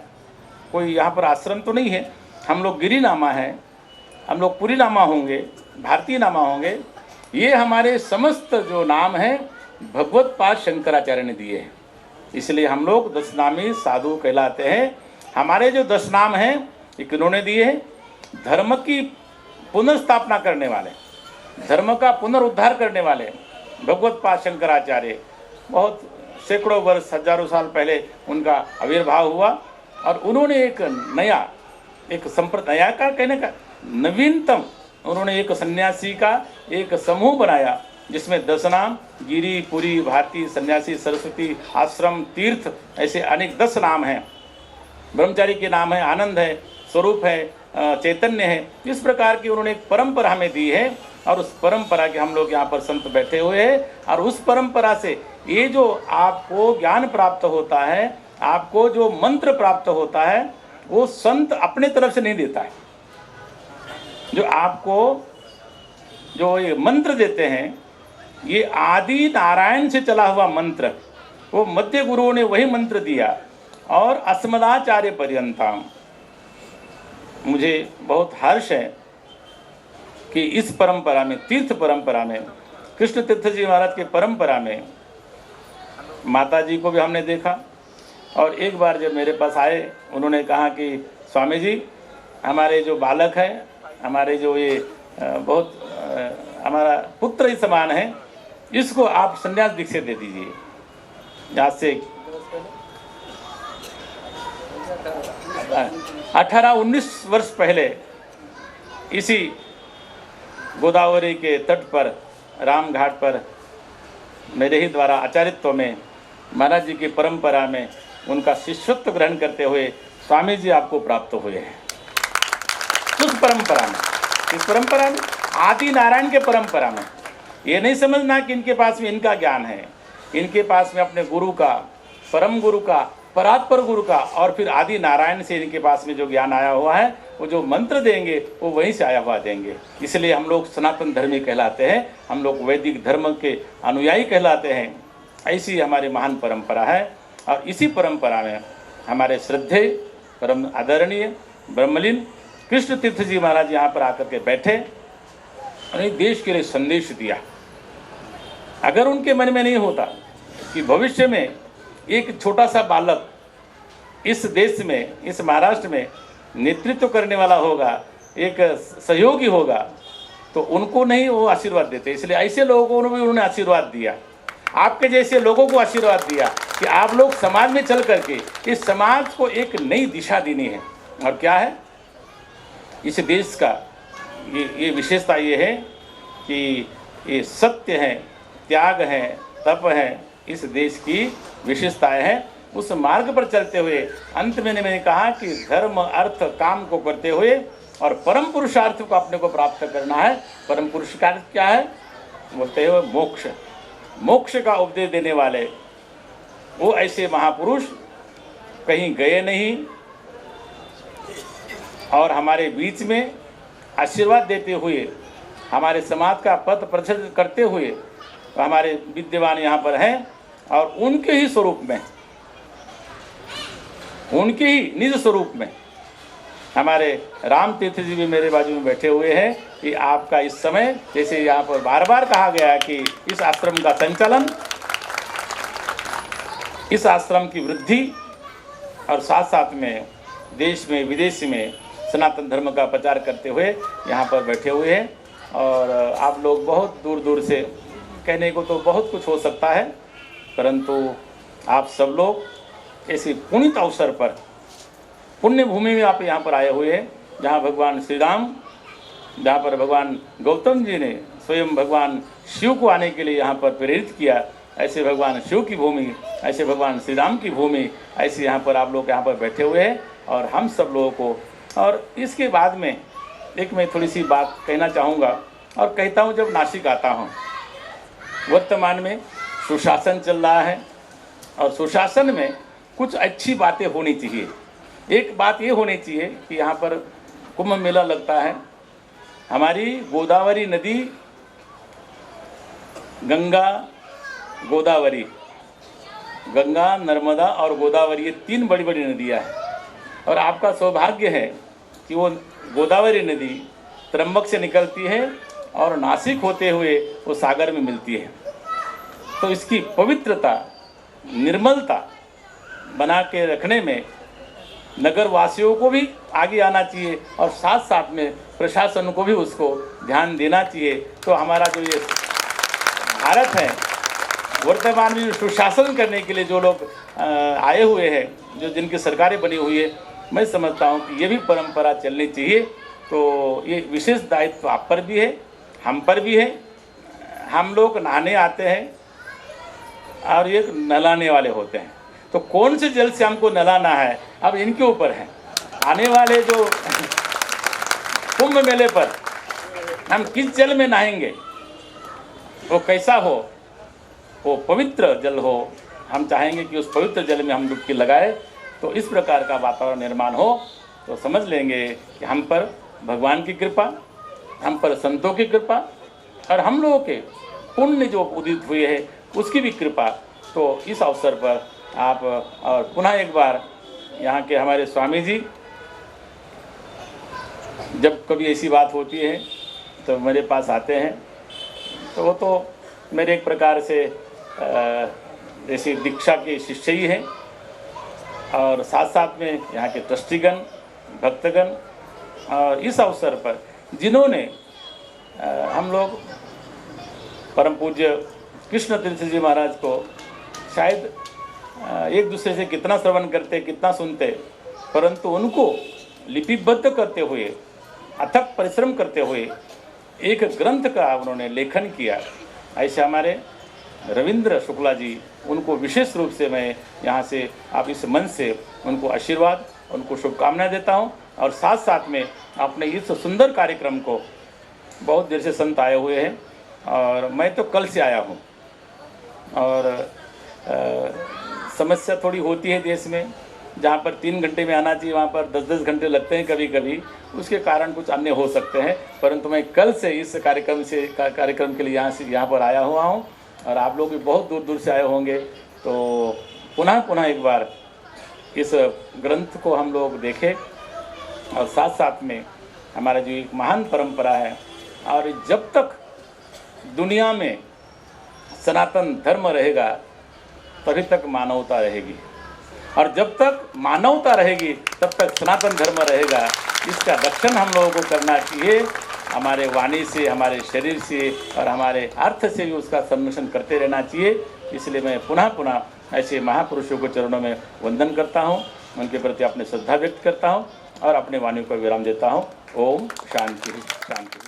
कोई यहाँ पर आश्रम तो नहीं है। हम लोग गिरिनामा है, हम लोग पुरी नामा होंगे, भारतीय नामा होंगे। ये हमारे समस्त जो नाम हैं भगवत पाद शंकराचार्य ने दिए हैं। इसलिए हम लोग 10 नामी साधु कहलाते हैं। हमारे जो 10 नाम हैं ये किन्होंने दिए हैं? धर्म की पुनर्स्थापना करने वाले, धर्म का पुनरुद्धार करने वाले भगवत पाद शंकराचार्य। बहुत सैकड़ों वर्ष, हजारों साल पहले उनका आविर्भाव हुआ और उन्होंने एक नया, एक संप्रदाय का कहने का नवीनतम, उन्होंने एक सन्यासी का एक समूह बनाया जिसमें 10 नाम, गिरी, पुरी, भारती, सन्यासी, सरस्वती, आश्रम, तीर्थ, ऐसे अनेक 10 नाम हैं। ब्रह्मचारी के नाम है, आनंद है, स्वरूप है, चैतन्य है। इस प्रकार की उन्होंने एक परंपरा हमें दी है और उस परंपरा के हम लोग यहाँ पर संत बैठे हुए हैं। और उस परंपरा से ये जो आपको ज्ञान प्राप्त होता है, आपको जो मंत्र प्राप्त होता है, वो संत अपने तरफ से नहीं देता है। जो आपको जो ये मंत्र देते हैं, ये आदि नारायण से चला हुआ मंत्र, वो मध्य गुरुओं ने वही मंत्र दिया। और अस्मदाचार्य पर्यंतम, मुझे बहुत हर्ष है कि इस परंपरा में, तीर्थ परंपरा में, कृष्ण तीर्थ जी महाराज के परंपरा में माता जी को भी हमने देखा। और एक बार जब मेरे पास आए, उन्होंने कहा कि स्वामी जी, हमारे जो बालक हैं, हमारे जो ये बहुत हमारा पुत्र ही समान है, इसको आप संन्यास दीक्षा दे दीजिए। आज से 18-19 वर्ष पहले इसी गोदावरी के तट पर, राम घाट पर, मेरे ही द्वारा आचार्यत्व में, महाराज जी की परंपरा में उनका शिष्यत्व ग्रहण करते हुए स्वामी जी आपको प्राप्त हुए हैं। उस परंपरा में, इस परंपरा में, आदि नारायण के परंपरा में, ये नहीं समझना कि इनके पास में इनका ज्ञान है। इनके पास में अपने गुरु का, परम गुरु का, परात्पर गुरु का और फिर आदि नारायण से इनके पास में जो ज्ञान आया हुआ है, वो जो मंत्र देंगे वो वहीं से आया हुआ देंगे। इसलिए हम लोग सनातन धर्मी कहलाते हैं, हम लोग वैदिक धर्म के अनुयायी कहलाते हैं। ऐसी हमारी महान परंपरा है। और इसी परंपरा में हमारे श्रद्धेय, परम आदरणीय, ब्रह्मलीन कृष्ण तीर्थ जी महाराज यहाँ पर आकर के बैठे और देश के लिए संदेश दिया। अगर उनके मन में नहीं होता कि भविष्य में एक छोटा सा बालक इस देश में, इस महाराष्ट्र में नेतृत्व करने वाला होगा, एक सहयोगी होगा, तो उनको नहीं वो आशीर्वाद देते। इसलिए ऐसे लोगों को भी उन्होंने आशीर्वाद दिया, आपके जैसे लोगों को आशीर्वाद दिया कि आप लोग समाज में चल करके इस समाज को एक नई दिशा देनी है। और क्या है इस देश का ये विशेषता ये है कि ये सत्य है, त्याग है, तप है, इस देश की विशेषताएं हैं। उस मार्ग पर चलते हुए अंत में मैंने कहा कि धर्म अर्थ काम को करते हुए और परम पुरुषार्थ को अपने को प्राप्त करना है। परम पुरुषार्थ क्या है? बोलते हैं मोक्ष। मोक्ष का उपदेश देने वाले वो ऐसे महापुरुष कहीं गए नहीं और हमारे बीच में आशीर्वाद देते हुए, हमारे समाज का पथ प्रदर्शित करते हुए हमारे विद्यमान यहाँ पर हैं और उनके ही स्वरूप में, उनके ही निज स्वरूप में हमारे राम तीर्थ जी भी मेरे बाजू में बैठे हुए हैं कि आपका इस समय, जैसे यहाँ पर बार बार कहा गया कि इस आश्रम का संचालन, इस आश्रम की वृद्धि और साथ साथ में देश में विदेश में सनातन धर्म का प्रचार करते हुए यहाँ पर बैठे हुए हैं। और आप लोग बहुत दूर दूर से, कहने को तो बहुत कुछ हो सकता है, परंतु आप सब लोग ऐसे पुनीत अवसर पर, पुण्य भूमि में आप यहाँ पर आए हुए हैं, जहाँ भगवान श्री राम, जहाँ पर भगवान गौतम जी ने स्वयं भगवान शिव को आने के लिए यहाँ पर प्रेरित किया, ऐसे भगवान शिव की भूमि, ऐसे भगवान श्री राम की भूमि, ऐसे यहाँ पर आप लोग यहाँ पर बैठे हुए हैं। और हम सब लोगों को, और इसके बाद में एक मैं थोड़ी सी बात कहना चाहूँगा और कहता हूँ। जब नासिक आता हूँ, वर्तमान में सुशासन चल रहा है और सुशासन में कुछ अच्छी बातें होनी चाहिए। एक बात ये होनी चाहिए कि यहाँ पर कुंभ मेला लगता है, हमारी गोदावरी नदी, गंगा गोदावरी, गंगा नर्मदा और गोदावरी, ये तीन बड़ी बड़ी नदियाँ हैं। और आपका सौभाग्य है कि वो गोदावरी नदी त्रंबक से निकलती है और नासिक होते हुए वो सागर में मिलती है। तो इसकी पवित्रता, निर्मलता बना के रखने में नगर वासियों को भी आगे आना चाहिए और साथ साथ में प्रशासन को भी उसको ध्यान देना चाहिए। तो हमारा जो ये भारत है, वर्तमान में सुशासन करने के लिए जो लोग आए हुए हैं, जो जिनकी सरकारें बनी हुई है, मैं समझता हूँ कि ये भी परंपरा चलनी चाहिए। तो ये विशेष दायित्व आप पर भी है, हम पर भी है। हम लोग नहाने आते हैं और ये नहलाने वाले होते हैं, तो कौन से जल से हमको नहलाना है अब इनके ऊपर है। आने वाले जो कुंभ मेले पर हम किस जल में नहाएंगे, वो कैसा हो, वो पवित्र जल हो। हम चाहेंगे कि उस पवित्र जल में हम डुबकी लगाए। तो इस प्रकार का वातावरण निर्माण हो तो समझ लेंगे कि हम पर भगवान की कृपा, हम पर संतों की कृपा और हम लोगों के पुण्य जो उदित हुए है उसकी भी कृपा। तो इस अवसर पर आप, और पुनः एक बार यहाँ के हमारे स्वामी जी, जब कभी ऐसी बात होती है तो मेरे पास आते हैं, तो वो तो मेरे एक प्रकार से जैसे दीक्षा के शिष्य ही हैं। और साथ साथ में यहाँ के ट्रस्टीगण, भक्तगण, और इस अवसर पर जिन्होंने हम लोग परम पूज्य कृष्ण तीर्थ जी महाराज को शायद एक दूसरे से कितना श्रवण करते, कितना सुनते, परंतु उनको लिपिबद्ध करते हुए, अथक परिश्रम करते हुए एक ग्रंथ का उन्होंने लेखन किया। ऐसे हमारे रविंद्र शुक्ला जी, उनको विशेष रूप से मैं यहाँ से, आप इस मन से उनको आशीर्वाद, उनको शुभकामनाएं देता हूँ। और साथ साथ में अपने इस सुंदर कार्यक्रम को, बहुत देर से संत आए हुए हैं और मैं तो कल से आया हूँ, और समस्या थोड़ी होती है देश में, जहाँ पर 3 घंटे में आना चाहिए वहाँ पर 10-10 घंटे लगते हैं कभी कभी, उसके कारण कुछ अन्य हो सकते हैं। परंतु मैं कल से इस कार्यक्रम के लिए यहाँ पर आया हुआ हूँ और आप लोग भी बहुत दूर दूर से आए होंगे। तो पुनः एक बार इस ग्रंथ को हम लोग देखें और साथ साथ में हमारा जो एक महान परंपरा है, और जब तक दुनिया में सनातन धर्म रहेगा तभी तक मानवता रहेगी। और जब तक मानवता रहेगी तब तक सनातन धर्म रहेगा। इसका रक्षण हम लोगों को करना चाहिए, हमारे वाणी से, हमारे शरीर से और हमारे अर्थ से भी उसका संरक्षण करते रहना चाहिए। इसलिए मैं पुनः पुनः ऐसे महापुरुषों को चरणों में वंदन करता हूँ, उनके प्रति अपनी श्रद्धा व्यक्त करता हूँ और अपने वाणी को विराम देता हूँ। ओम शांति शांति।